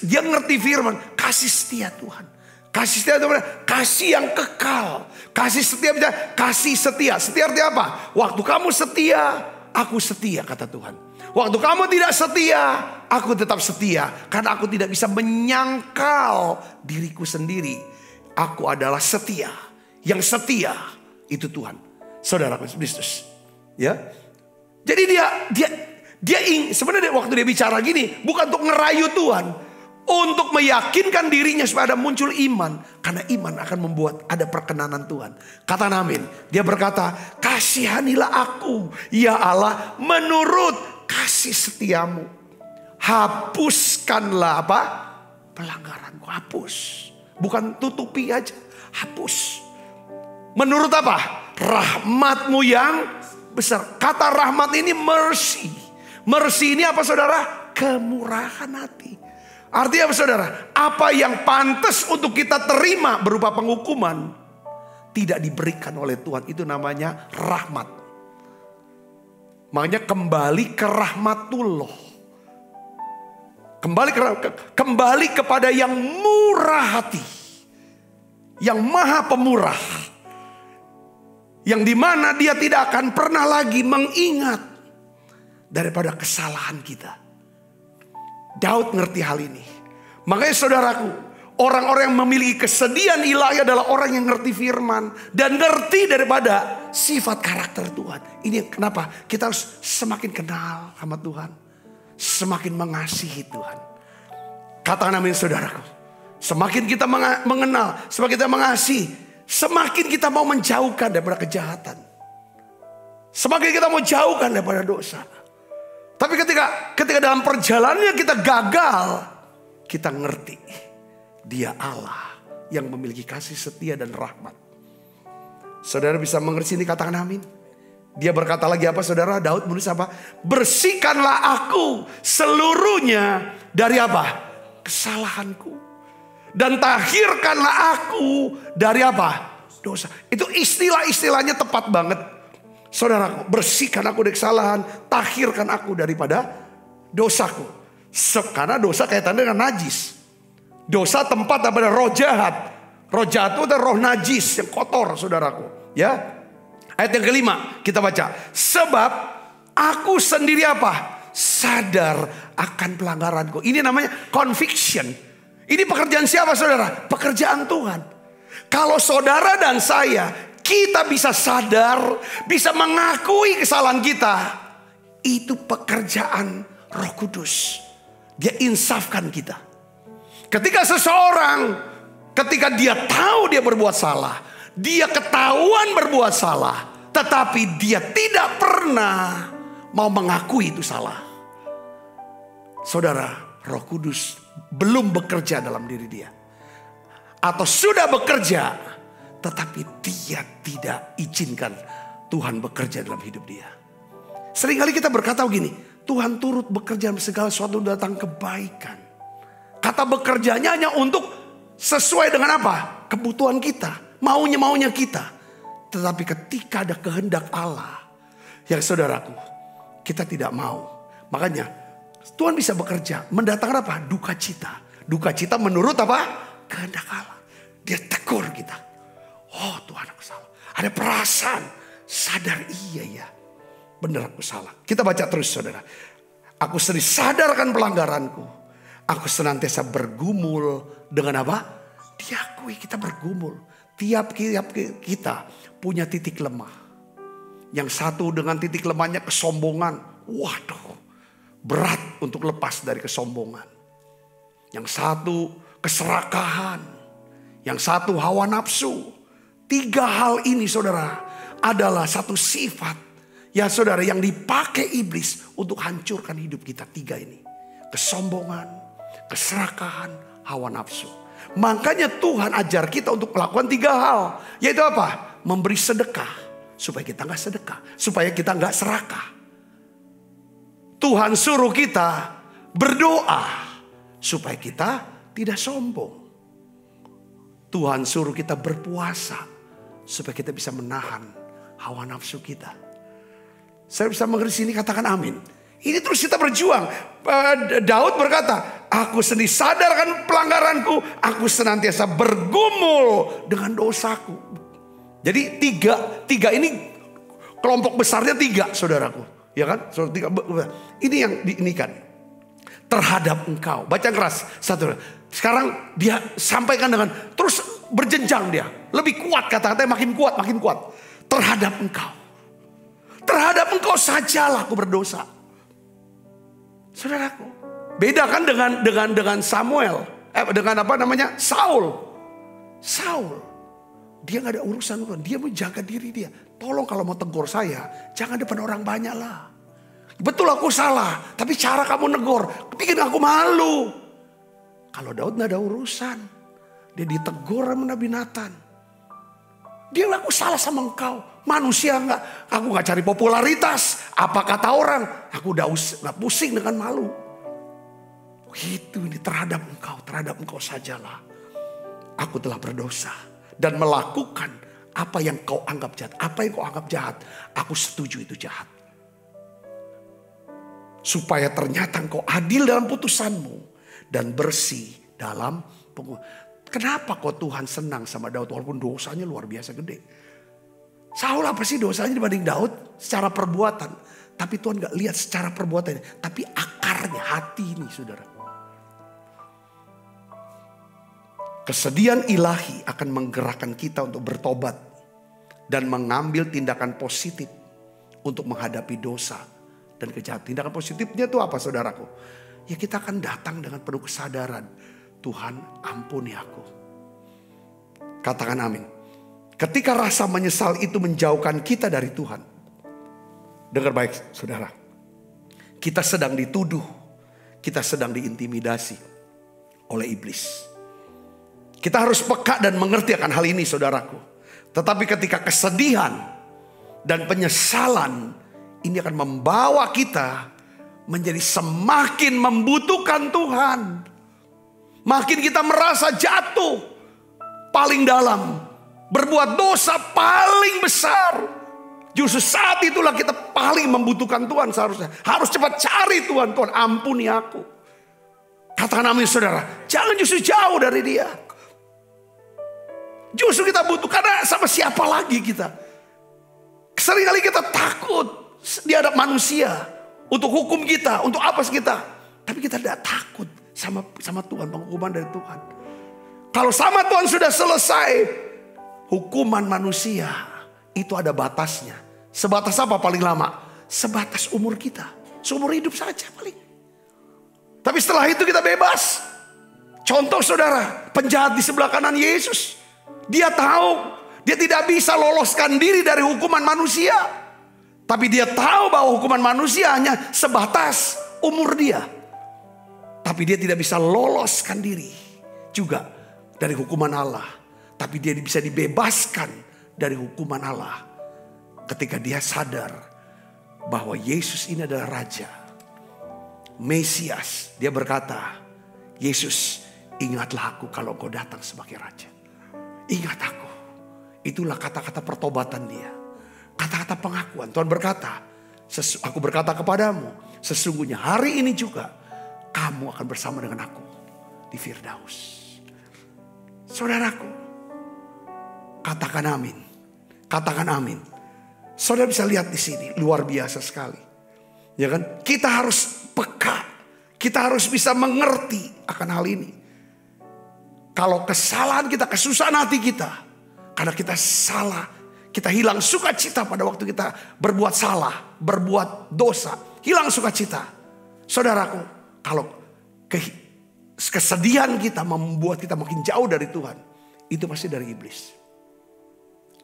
Dia ngerti firman, kasih setia Tuhan. Kasih setia Tuhan, kasih yang kekal. Kasih setia, kasih setia. Setia artinya apa? Waktu kamu setia, aku setia, kata Tuhan. Waktu kamu tidak setia, aku tetap setia. Karena aku tidak bisa menyangkal diriku sendiri. Aku adalah setia. Yang setia itu Tuhan. Saudara Kristus. Ya. Jadi dia sebenarnya waktu dia bicara gini, bukan untuk ngerayu Tuhan, untuk meyakinkan dirinya supaya ada muncul iman, karena iman akan membuat ada perkenanan Tuhan. Kata amin. Dia berkata, kasihanilah aku ya Allah menurut kasih setiamu. Hapuskanlah apa? Pelanggaranku. Hapus. Bukan tutupi aja, hapus. Menurut apa? Rahmatmu yang besar. Kata rahmat ini mercy. Mercy ini apa saudara? Kemurahan hati. Artinya apa saudara? Apa yang pantas untuk kita terima berupa penghukuman tidak diberikan oleh Tuhan. Itu namanya rahmat. Makanya kembali ke rahmatullah. Kembali kepada yang murah hati. Yang maha pemurah. Yang dimana dia tidak akan pernah lagi mengingat daripada kesalahan kita. Daud ngerti hal ini. Makanya saudaraku, orang-orang yang memiliki kesedihan ilahi adalah orang yang ngerti firman. Dan ngerti daripada sifat karakter Tuhan. Ini kenapa kita harus semakin kenal sama Tuhan. Semakin mengasihi Tuhan. Katakan amin saudaraku. Semakin kita mengenal, semakin kita mengasihi, semakin kita mau menjauhkan daripada kejahatan. Semakin kita mau jauhkan daripada dosa. Tapi ketika dalam perjalanannya kita gagal, kita ngerti dia Allah yang memiliki kasih setia dan rahmat. Saudara bisa mengerti ini, katakan amin. Dia berkata lagi apa saudara? Daud menulis apa? Bersihkanlah aku seluruhnya dari apa? Kesalahanku. Dan tahirkanlah aku dari apa? Dosa. Itu istilahnya tepat banget. Saudaraku, bersihkan aku dari kesalahan, tahirkan aku daripada dosaku. Karena dosa kaitannya dengan najis. Dosa tempat daripada roh jahat. Roh jahat itu adalah roh najis yang kotor, saudaraku. Ya. Ayat yang kelima kita baca. Sebab aku sendiri apa? Sadar akan pelanggaranku. Ini namanya conviction. Ini pekerjaan siapa saudara? Pekerjaan Tuhan. Kalau saudara dan saya, kita bisa sadar, bisa mengakui kesalahan kita. Itu pekerjaan Roh Kudus. Dia insafkan kita. Ketika seseorang, ketika dia tahu dia berbuat salah, dia ketahuan berbuat salah, tetapi dia tidak pernah mau mengakui itu salah. Saudara, Roh Kudus belum bekerja dalam diri dia. Atau sudah bekerja, tetapi dia tidak izinkan Tuhan bekerja dalam hidup dia. Seringkali kita berkata begini, Tuhan turut bekerja dalam segala sesuatu datang kebaikan. Kata bekerjanya hanya untuk sesuai dengan apa? Kebutuhan kita, maunya kita. Tetapi ketika ada kehendak Allah, yang saudaraku, kita tidak mau. Makanya Tuhan bisa bekerja, mendatangkan apa? Duka cita. Duka cita menurut apa? Kehendak Allah. Dia tegur kita. Oh Tuhan, aku salah. Ada perasaan sadar, iya ya, benar aku salah. Kita baca terus saudara. Aku sendiri sadarkan pelanggaranku. Aku senantiasa bergumul dengan apa? Diakui kita bergumul. Tiap kita punya titik lemah. Yang satu dengan titik lemahnya kesombongan. Waduh, berat untuk lepas dari kesombongan. Yang satu keserakahan. Yang satu hawa nafsu. 3 hal ini saudara adalah satu sifat. Ya saudara, yang dipakai iblis untuk hancurkan hidup kita. 3 ini. Kesombongan, keserakahan, hawa nafsu. Makanya Tuhan ajar kita untuk melakukan 3 hal. Yaitu apa? Memberi sedekah. Supaya kita gak sedekah. Supaya kita gak serakah. Tuhan suruh kita berdoa. Supaya kita tidak sombong. Tuhan suruh kita berpuasa. Supaya kita bisa menahan hawa nafsu kita. Saya bisa mengerti sini, katakan amin. Ini terus kita berjuang. Daud berkata, aku sendiri sadarkan pelanggaranku, aku senantiasa bergumul dengan dosaku. Jadi tiga ini kelompok besarnya tiga, saudaraku. Ya kan? Ini yang diinikan. Terhadap engkau. Baca keras. Satu. Sekarang dia sampaikan dengan terus berjenjang dia. Lebih kuat, kata-katanya makin kuat. Terhadap engkau. Terhadap engkau sajalah aku berdosa. Saudaraku, beda kan dengan Samuel, Saul. Dia nggak ada urusan, dia menjaga diri dia. Tolong kalau mau tegur saya, jangan depan orang banyak lah. Betul aku salah, tapi cara kamu negor bikin aku malu. Kalau Daud nggak ada urusan, dia ditegur sama Nabi Nathan. Dia aku salah sama engkau. Manusia enggak, aku enggak cari popularitas. Apa kata orang? Aku udah enggak pusing dengan malu. Itu ini terhadap engkau sajalah. Aku telah berdosa dan melakukan apa yang kau anggap jahat. Apa yang kau anggap jahat, aku setuju itu jahat. Supaya ternyata engkau adil dalam putusanmu dan bersih dalam Kenapa kok Tuhan senang sama Daud walaupun dosanya luar biasa gede? Saul apa sih dosanya dibanding Daud? Secara perbuatan. Tapi Tuhan gak lihat secara perbuatannya. Tapi akarnya, hati ini saudara. Kesedihan ilahi akan menggerakkan kita untuk bertobat. Dan mengambil tindakan positif untuk menghadapi dosa dan kejahatan. Tindakan positifnya itu apa saudaraku? Ya kita akan datang dengan penuh kesadaran. Tuhan ampuni aku. Katakan amin. Ketika rasa menyesal itu menjauhkan kita dari Tuhan. Dengar baik saudara. Kita sedang dituduh. Kita sedang diintimidasi oleh iblis. Kita harus peka dan mengerti akan hal ini saudaraku. Tetapi ketika kesedihan dan penyesalan ini akan membawa kita menjadi semakin membutuhkan Tuhan. Makin kita merasa jatuh paling dalam. Berbuat dosa paling besar. Justru saat itulah kita paling membutuhkan Tuhan seharusnya. Harus cepat cari Tuhan. Tuhan ampuni aku. Katakan amin saudara. Jangan justru jauh dari dia. Justru kita butuh. Karena sama siapa lagi kita. Seringkali kita takut di hadap manusia. Untuk hukum kita. Untuk apa kita. Tapi kita tidak takut sama Tuhan. Penghukuman dari Tuhan. Kalau sama Tuhan sudah selesai. Hukuman manusia itu ada batasnya. Sebatas apa paling lama? Sebatas umur kita. Seumur hidup saja paling. Tapi setelah itu kita bebas. Contoh saudara, penjahat di sebelah kanan Yesus. Dia tahu dia tidak bisa loloskan diri dari hukuman manusia. Tapi dia tahu bahwa hukuman manusia hanya sebatas umur dia. Tapi dia tidak bisa loloskan diri juga dari hukuman Allah. Tapi dia bisa dibebaskan dari hukuman Allah. Ketika dia sadar bahwa Yesus ini adalah Raja. Mesias. Dia berkata, Yesus ingatlah aku kalau kau datang sebagai Raja. Ingat aku. Itulah kata-kata pertobatan dia. Kata-kata pengakuan. Tuhan berkata, aku berkata kepadamu. Sesungguhnya hari ini juga kamu akan bersama dengan aku di Firdaus. Saudaraku. Katakan amin. Katakan amin. Saudara bisa lihat di sini. Luar biasa sekali. Ya kan? Kita harus peka. Kita harus bisa mengerti akan hal ini. Kalau kesalahan kita, kesusahan hati kita. Karena kita salah. Kita hilang sukacita pada waktu kita berbuat salah. Berbuat dosa. Hilang sukacita. Saudaraku. Kalau kesedihan kita membuat kita makin jauh dari Tuhan. Itu pasti dari iblis.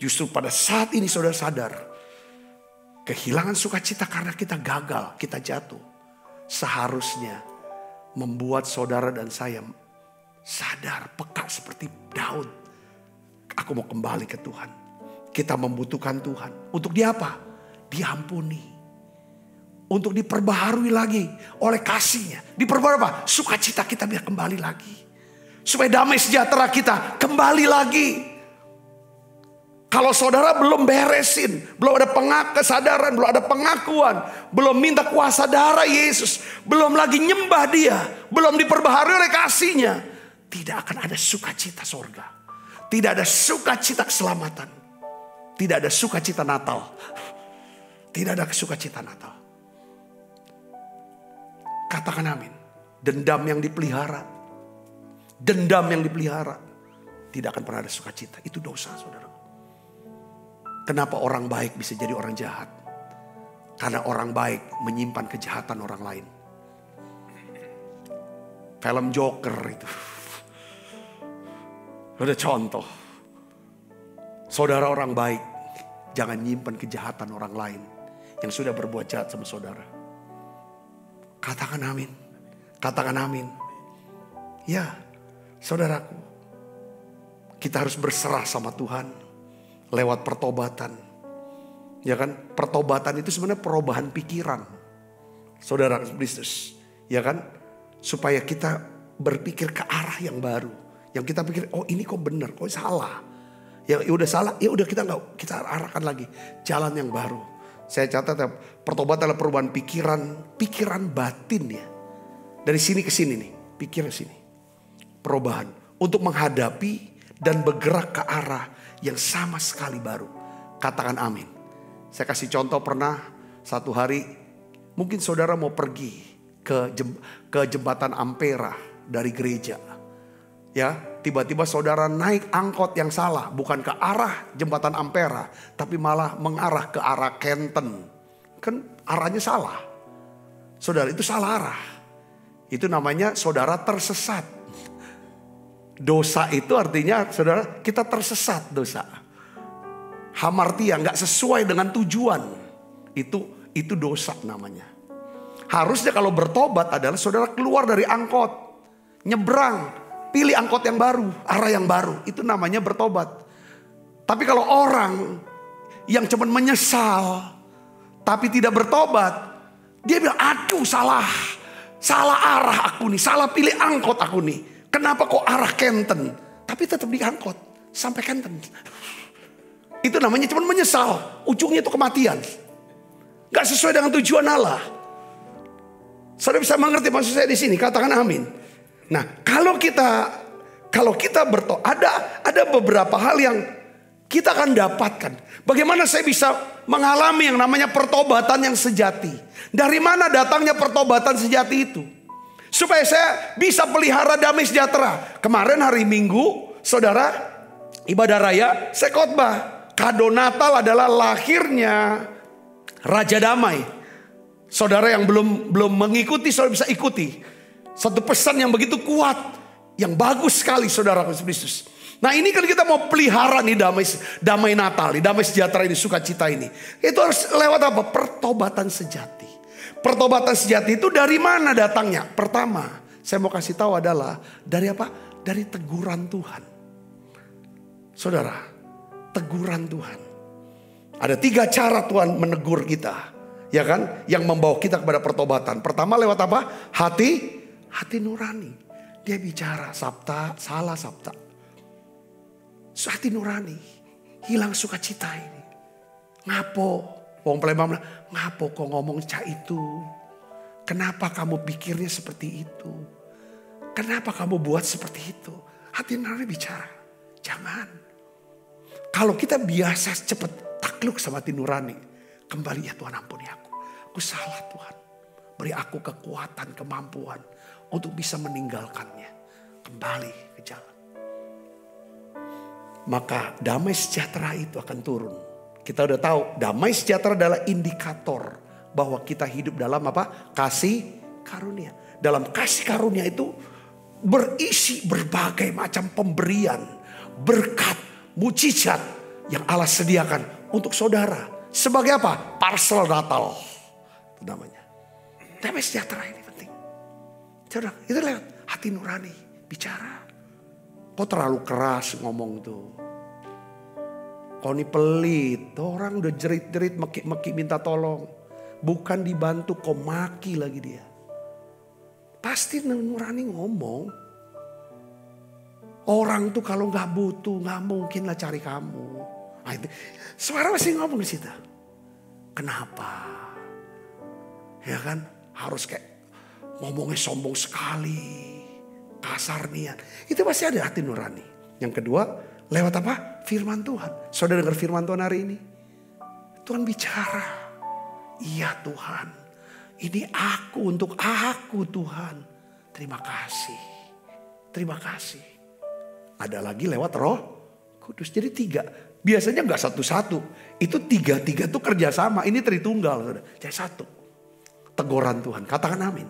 Justru pada saat ini saudara sadar. Kehilangan sukacita karena kita gagal, kita jatuh. Seharusnya membuat saudara dan saya sadar, peka seperti Daud. Aku mau kembali ke Tuhan. Kita membutuhkan Tuhan. Untuk dia apa? Diampuni. Untuk diperbaharui lagi oleh kasih-Nya. Diperbaharui apa? Sukacita kita biar kembali lagi. Supaya damai sejahtera kita kembali lagi. Kalau saudara belum beresin, belum ada kesadaran, belum ada pengakuan, belum minta kuasa darah Yesus, belum lagi nyembah Dia, belum diperbaharui oleh kasih-Nya, tidak akan ada sukacita sorga. Tidak ada sukacita keselamatan. Tidak ada sukacita Natal. Tidak ada sukacita Natal. Katakan amin. Dendam yang dipelihara, tidak akan pernah ada sukacita. Itu dosa, saudara. Kenapa orang baik bisa jadi orang jahat? Karena orang baik menyimpan kejahatan orang lain. Film Joker itu ada contoh. Saudara orang baik, jangan nyimpan kejahatan orang lain yang sudah berbuat jahat sama saudara. Katakan amin. Katakan amin. Ya, saudaraku, kita harus berserah sama Tuhan lewat pertobatan. Ya kan? Pertobatan itu sebenarnya perubahan pikiran. Saudara Kristus, ya kan? Supaya kita berpikir ke arah yang baru. Yang kita pikir, oh ini kok benar, kok salah. Ya udah salah, ya udah kita arahkan lagi jalan yang baru. Saya catat ya, pertobatan adalah perubahan pikiran batin ya. Dari sini ke sini nih, pikir ke sini. Perubahan untuk menghadapi dan bergerak ke arah yang sama sekali baru. Katakan amin. Saya kasih contoh, pernah satu hari mungkin saudara mau pergi ke jembatan Ampera dari gereja. Ya, tiba-tiba saudara naik angkot yang salah, bukan ke arah jembatan Ampera, tapi malah mengarah ke arah Kenten. Kan arahnya salah. Saudara, itu salah arah. Itu namanya saudara tersesat. Dosa itu artinya saudara kita tersesat dosa. Hamartia nggak sesuai dengan tujuan. Itu dosa namanya. Harusnya kalau bertobat adalah saudara keluar dari angkot. Nyebrang. Pilih angkot yang baru. Arah yang baru. Itu namanya bertobat. Tapi kalau orang yang cuma menyesal. Tapi tidak bertobat. Dia bilang aduh salah. Salah arah aku nih. Salah pilih angkot aku nih. Kenapa kok arah Kenten? Tapi tetap diangkut sampai Kenten. Itu namanya cuma menyesal. Ujungnya itu kematian. Gak sesuai dengan tujuan Allah. Saudara bisa mengerti maksud saya di sini? Katakan amin. Nah, kalau kita bertobat, ada beberapa hal yang kita akan dapatkan. Bagaimana saya bisa mengalami yang namanya pertobatan yang sejati? Dari mana datangnya pertobatan sejati itu? Supaya saya bisa pelihara damai sejahtera. Kemarin hari Minggu, saudara, ibadah raya, saya khotbah. Kado Natal adalah lahirnya Raja Damai. Saudara yang belum mengikuti, saudara bisa ikuti. Satu pesan yang begitu kuat, yang bagus sekali saudara Kristus. Nah ini kan kita mau pelihara nih damai Natal, nih, damai sejahtera ini, sukacita ini. Itu harus lewat apa? Pertobatan sejati. Pertobatan sejati itu dari mana datangnya? Pertama, saya mau kasih tahu adalah dari apa? Dari teguran Tuhan. Saudara, teguran Tuhan. Ada 3 cara Tuhan menegur kita, ya kan? Yang membawa kita kepada pertobatan. Pertama lewat apa? Hati nurani. Dia bicara sabta, salah sabta. Hati nurani, hilang sukacita ini. Ngapo? Wong Palembang bilang, ngapo kok ngomong cak itu? Kenapa kamu pikirnya seperti itu? Kenapa kamu buat seperti itu? Hati nurani bicara. Jangan. Kalau kita biasa cepat takluk sama hati nurani. Kembali ya Tuhan ampuni aku. Aku salah Tuhan. Beri aku kekuatan, kemampuan. Untuk bisa meninggalkannya. Kembali ke jalan. Maka damai sejahtera itu akan turun. Kita udah tahu damai sejahtera adalah indikator bahwa kita hidup dalam apa? Kasih karunia. Dalam kasih karunia itu berisi berbagai macam pemberian, berkat, mujizat yang Allah sediakan untuk saudara. Sebagai apa? Parcel Natal. Itu namanya. Damai sejahtera ini penting. Saudara, itu lewat hati nurani bicara. Kok terlalu keras ngomong tuh? Kau ini pelit, orang udah jerit-jerit maki-maki minta tolong. Bukan dibantu, kau maki lagi dia. Pasti nurani ngomong. Orang tuh kalau gak butuh, gak mungkin lah cari kamu. Nah, itu. Suara masih ngomong di situ. Kenapa? Ya kan? Harus kayak ngomongnya sombong sekali. Kasar niat. Itu pasti ada hati nurani. Yang kedua, lewat apa? Firman Tuhan. Saudara dengar firman Tuhan hari ini? Tuhan bicara. Iya Tuhan. Ini aku untuk aku Tuhan. Terima kasih. Terima kasih. Ada lagi lewat Roh Kudus. Jadi 3. Biasanya gak satu-satu. Itu 3-3 tuh kerjasama. Ini Tritunggal. Saudara. Jadi 1. Teguran Tuhan. Katakan amin.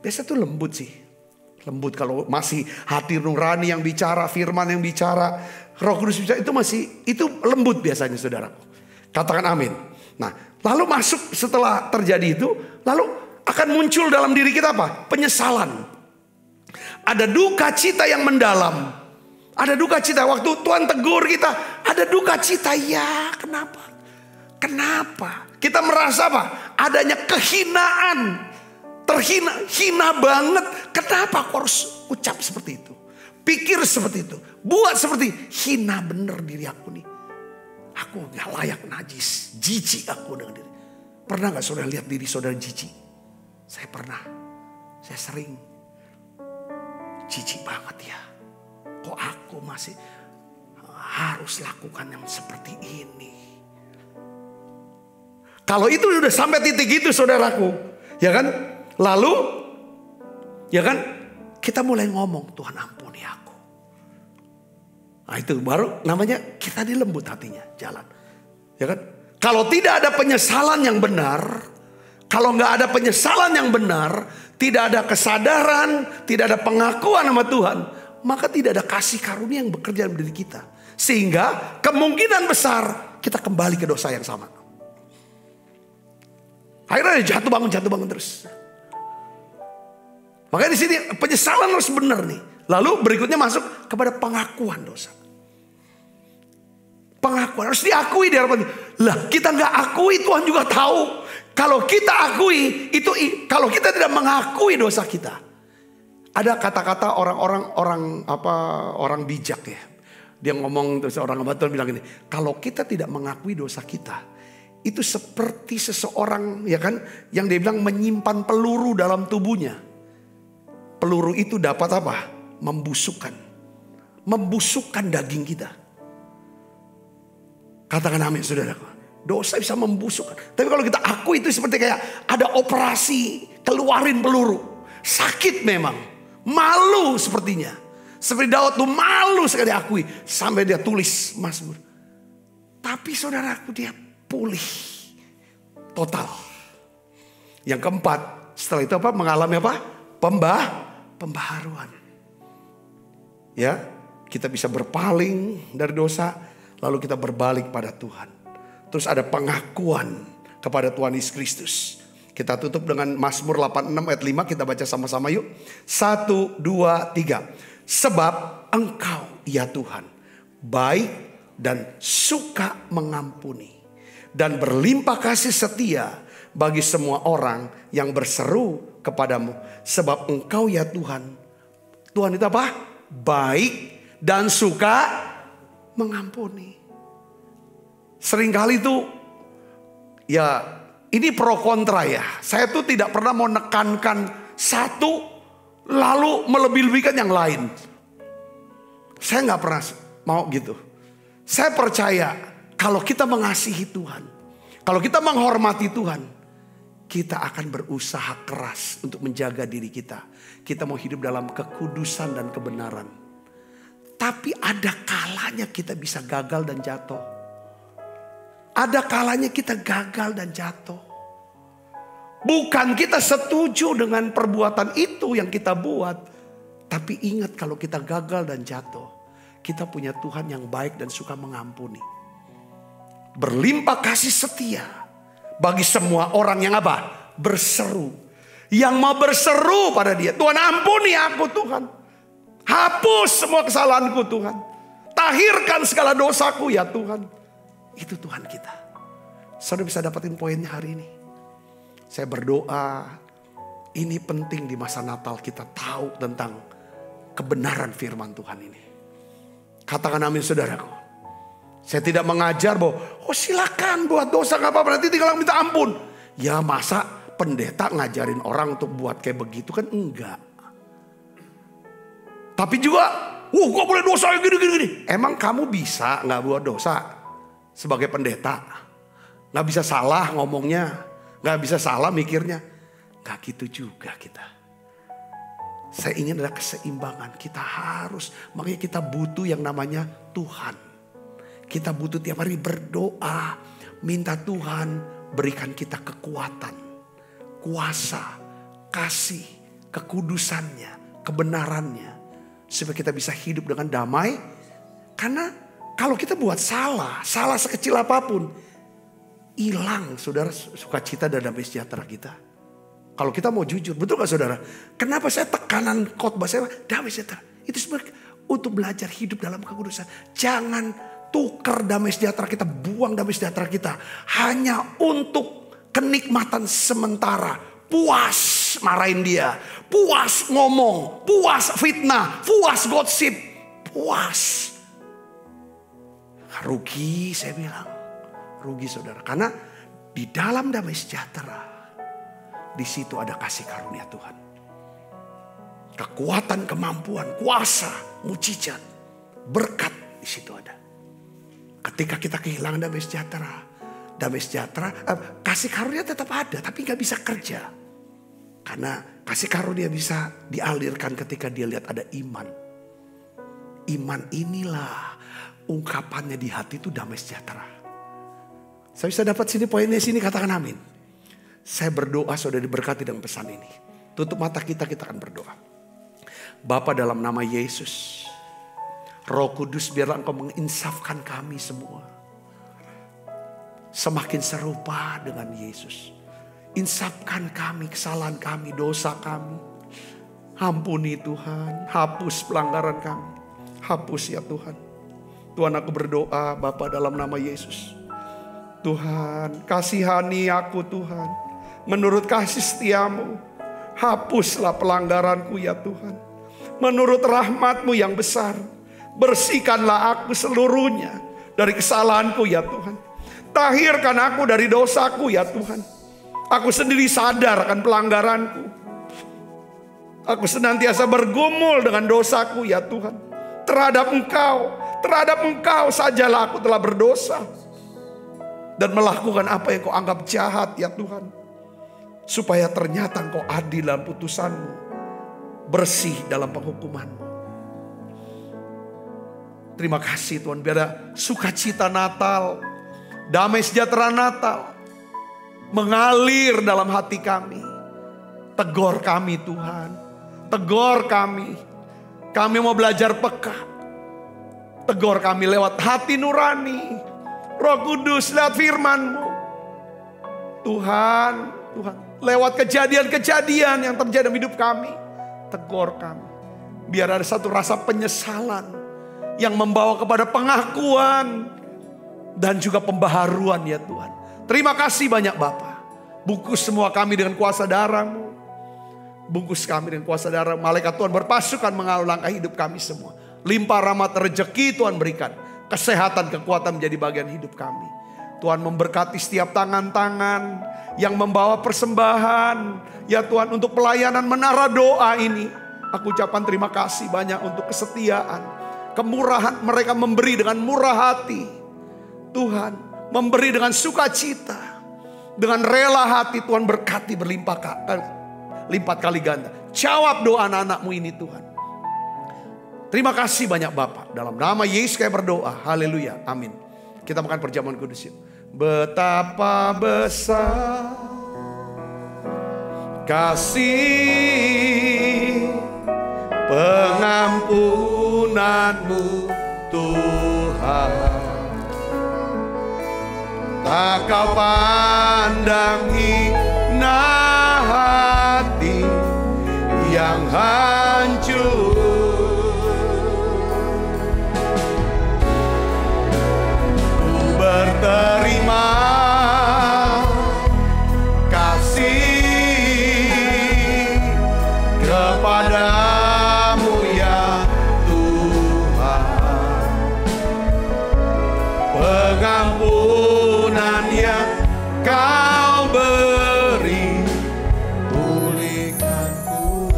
Biasa tuh lembut sih. Lembut kalau masih hati nurani yang bicara. Firman yang bicara. Roh Kudus bicara. Itu lembut biasanya saudaraku. Katakan amin. Nah lalu masuk setelah terjadi itu. Lalu akan muncul dalam diri kita apa? Penyesalan. Ada duka cita yang mendalam. Ada duka cita waktu Tuhan tegur kita. Ada duka cita ya kenapa? Kenapa? Kita merasa apa? Adanya kehinaan. Terhina, hina banget. Kenapa aku harus ucap seperti itu? Pikir seperti itu. Buat seperti hina bener diri aku nih. Aku gak layak najis. Jijik aku dengan diri. Pernah gak saudara lihat diri saudara jijik? Saya pernah. Saya sering. Jijik banget ya. Kok aku masih harus lakukan yang seperti ini? Kalau itu udah sampai titik itu saudaraku. Ya kan? Lalu ya kan? Kita mulai ngomong Tuhan ampuni aku. Nah itu baru namanya kita dilembut hatinya jalan. Ya kan? Kalau tidak ada penyesalan yang benar. Kalau nggak ada penyesalan yang benar. Tidak ada kesadaran. Tidak ada pengakuan sama Tuhan. Maka tidak ada kasih karunia yang bekerja dalam diri kita. Sehingga kemungkinan besar kita kembali ke dosa yang sama. Akhirnya jatuh bangun terus. Makanya di sini penyesalan harus benar nih. Lalu berikutnya masuk kepada pengakuan dosa. Pengakuan harus diakui di hadapan. Lah kita nggak akui Tuhan juga tahu. Kalau kita akui itu, kalau kita tidak mengakui dosa kita. Ada kata-kata orang bijak ya. Dia ngomong terus orang betul bilang gini. Kalau kita tidak mengakui dosa kita. Itu seperti seseorang ya kan. Yang dia bilang menyimpan peluru dalam tubuhnya. Peluru itu dapat apa? Membusukkan. Membusukkan daging kita. Katakan amin saudaraku. Dosa bisa membusukkan. Tapi kalau kita akui itu seperti kayak ada operasi. Keluarin peluru. Sakit memang. Malu sepertinya. Seperti Daud tuh malu sekali akui. Sampai dia tulis Mazmur. Tapi saudaraku dia pulih. Total. Yang keempat. Setelah itu apa? Mengalami apa? Pembaharuan. Ya. Kita bisa berpaling dari dosa. Lalu kita berbalik pada Tuhan. Terus ada pengakuan kepada Tuhan Yesus Kristus. Kita tutup dengan Mazmur 86 ayat 5. Kita baca sama-sama yuk. 1, 2, 3. Sebab Engkau ya Tuhan baik dan suka mengampuni. Dan berlimpah kasih setia bagi semua orang yang berseru kepadamu. Sebab Engkau ya Tuhan. Tuhan itu apa? Baik dan suka mengampuni. Seringkali itu ya ini pro kontra ya. Saya tuh tidak pernah mau menekankan satu lalu melebih-lebihkan yang lain. Saya nggak pernah mau gitu. Saya percaya kalau kita mengasihi Tuhan, kalau kita menghormati Tuhan, kita akan berusaha keras untuk menjaga diri kita. Kita mau hidup dalam kekudusan dan kebenaran. Tapi ada kalanya kita bisa gagal dan jatuh. Ada kalanya kita gagal dan jatuh. Bukan kita setuju dengan perbuatan itu yang kita buat. Tapi ingat kalau kita gagal dan jatuh. Kita punya Tuhan yang baik dan suka mengampuni. Berlimpah kasih setia. Bagi semua orang yang apa? Berseru. Yang mau berseru pada dia. Tuhan ampuni aku Tuhan. Hapus semua kesalahanku Tuhan. Tahirkan segala dosaku ya Tuhan. Itu Tuhan kita. Saudara bisa dapetin poinnya hari ini. Saya berdoa. Ini penting di masa Natal kita tahu tentang kebenaran firman Tuhan ini. Katakan amin saudaraku. Saya tidak mengajar bahwa silakan buat dosa gak apa-apa, nanti tinggal minta ampun. Ya masa pendeta ngajarin orang untuk buat kayak begitu kan enggak. Tapi juga, gak boleh dosa gini. Emang kamu bisa gak buat dosa sebagai pendeta? Gak bisa salah ngomongnya, gak bisa salah mikirnya. Gak gitu juga kita. Saya ingin ada keseimbangan. Kita harus, makanya kita butuh yang namanya Tuhan. Kita butuh tiap hari berdoa, minta Tuhan berikan kita kekuatan, kuasa, kasih, kekudusannya, kebenarannya. Supaya kita bisa hidup dengan damai. Karena kalau kita buat salah sekecil apapun, hilang saudara sukacita dan damai sejahtera kita. Kalau kita mau jujur, betul gak saudara? Kenapa saya tekanan khotbah saya damai sejahtera? Itu sebenarnya untuk belajar hidup dalam kekudusan. Jangan tukar damai sejahtera kita, buang damai sejahtera kita hanya untuk kenikmatan sementara. Puas marahin dia, puas ngomong, puas fitnah, puas gosip, puas. Rugi saya bilang, rugi saudara. Karena di dalam damai sejahtera, di situ ada kasih karunia Tuhan. Kekuatan, kemampuan, kuasa, mujizat, berkat di situ ada. Ketika kita kehilangan damai sejahtera, kasih karunia tetap ada, tapi gak bisa kerja. Karena kasih karunia bisa dialirkan ketika dia lihat ada iman. Iman inilah ungkapannya di hati itu damai sejahtera. Saya bisa dapat sini poinnya sini, katakan amin. Saya berdoa saudara diberkati dengan pesan ini. Tutup mata kita akan berdoa. Bapa dalam nama Yesus, Roh Kudus biarlah Engkau menginsafkan kami semua. Semakin serupa dengan Yesus. Insafkan kami, kesalahan kami, dosa kami. Ampuni Tuhan, hapus pelanggaran kami. Hapus ya Tuhan. Tuhan aku berdoa Bapa dalam nama Yesus. Tuhan kasihani aku Tuhan. Menurut kasih setiamu, hapuslah pelanggaranku ya Tuhan. Menurut rahmat-Mu yang besar, bersihkanlah aku seluruhnya dari kesalahanku ya Tuhan. Tahirkan aku dari dosaku ya Tuhan. Aku sendiri sadar akan pelanggaranku. Aku senantiasa bergumul dengan dosaku ya Tuhan. Terhadap Engkau sajalah aku telah berdosa. Dan melakukan apa yang Kau anggap jahat ya Tuhan. Supaya ternyata Engkau adil dalam putusan-Mu. Bersih dalam penghukuman-Mu. Terima kasih Tuhan, biar ada sukacita Natal, damai sejahtera Natal mengalir dalam hati kami. Tegur kami Tuhan, tegur kami. Kami mau belajar peka. Tegur kami lewat hati nurani, Roh Kudus lewat firman-Mu. Tuhan, lewat kejadian-kejadian yang terjadi dalam hidup kami. Tegur kami. Biar ada satu rasa penyesalan yang membawa kepada pengakuan dan juga pembaharuan ya Tuhan. Terima kasih banyak Bapa. Bungkus semua kami dengan kuasa darah-Mu. Bungkus kami dengan kuasa darah. Malaikat Tuhan berpasukan mengawal langkah hidup kami semua. Limpah rahmat rezeki Tuhan berikan. Kesehatan, kekuatan menjadi bagian hidup kami. Tuhan memberkati setiap tangan-tangan yang membawa persembahan. Ya Tuhan, untuk pelayanan menara doa ini. Aku ucapkan terima kasih banyak untuk kesetiaan. Kemurahan, mereka memberi dengan murah hati. Tuhan memberi dengan sukacita. Dengan rela hati Tuhan berkati berlimpah kali ganda. Jawab doa anak-anak-Mu ini Tuhan. Terima kasih banyak Bapa. Dalam nama Yesus kami berdoa. Haleluya. Amin. Kita makan perjamuan kudus yuk. Betapa besar kasih pengampunan-Mu Tuhan. Tak Kau pandang hina hati yang hancur. Ku berterima kasih kepada-Mu ya Tuhan. pengampunan yang Kau beri, pulihkanku.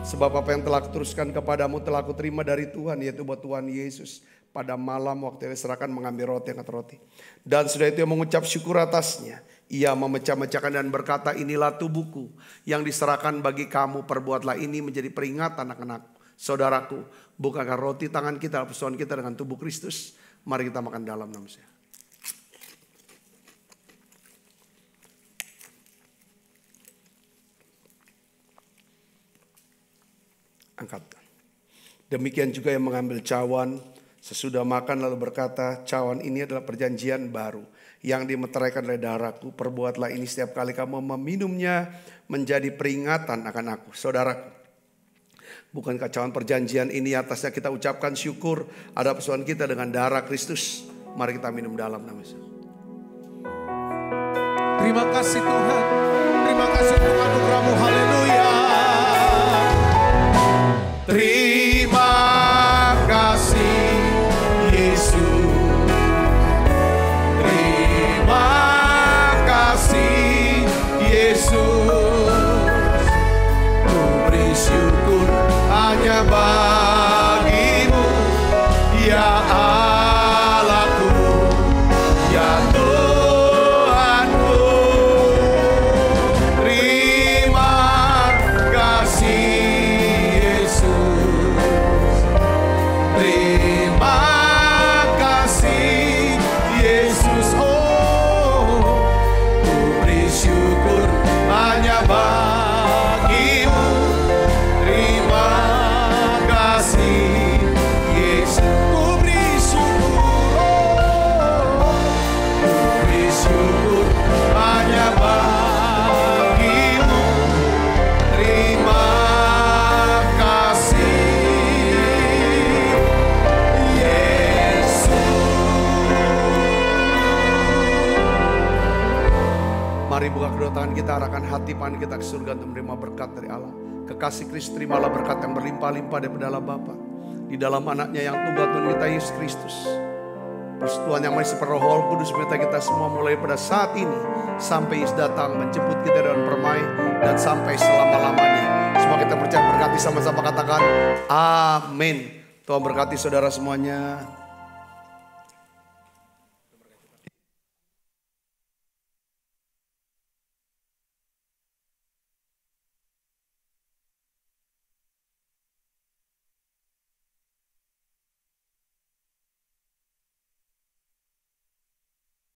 Sebab apa yang telah kuteruskan kepadamu telah kuterima dari Tuhan, yaitu buat Tuhan Yesus. Pada malam waktu ia diserahkan mengambil roti, angkat roti. Dan sudah itu ia mengucap syukur atasnya. Ia memecah-mecahkan dan berkata, inilah tubuhku yang diserahkan bagi kamu. Perbuatlah ini menjadi peringatan anak-anakku. Saudaraku, bukankah roti tangan kita, persoalan kita dengan tubuh Kristus. Mari kita makan dalam nama saya. Angkat. Demikian juga yang mengambil cawan sesudah makan lalu berkata, cawan ini adalah perjanjian baru yang dimeteraikan oleh darahku. Perbuatlah ini setiap kali kamu meminumnya menjadi peringatan akan aku. Saudaraku, bukankah cawan perjanjian ini atasnya kita ucapkan syukur ada persoalan kita dengan darah Kristus. Mari kita minum dalam nama Yesus. Terima kasih Tuhan. Terima kasih untuk anugerah-Mu. Haleluya. Terima kasih Yesus. Terima kasih Yesus. Ku beri syukur hanya bagi-Mu, ya Allahku, ya Tuhanku. Terima kasih Yesus. Terima kasih Yesus. Oh, ku beri syukur hanya bagi-Mu. Terima kasih Yesus. Ku beri syukur, oh, ku beri syukur hanya bagi-Mu. Terima kasih Yesus. Mari buka kedua tangan kita, arahkan hati pandangan kita ke surga untuk menerima berkat dari Allah. Kekasih Kristus, terimalah berkat yang berlimpah-limpah daripada Allah Bapa, di dalam anaknya yang tunggal Tuhan kita Yesus Kristus. Persekutuan yang masih Roh Kudus minta kita semua mulai pada saat ini sampai Yesus datang menjemput kita dengan permai dan sampai selama-lamanya. Semua kita percaya berkati sama-sama, katakan amin. Tuhan berkati saudara semuanya.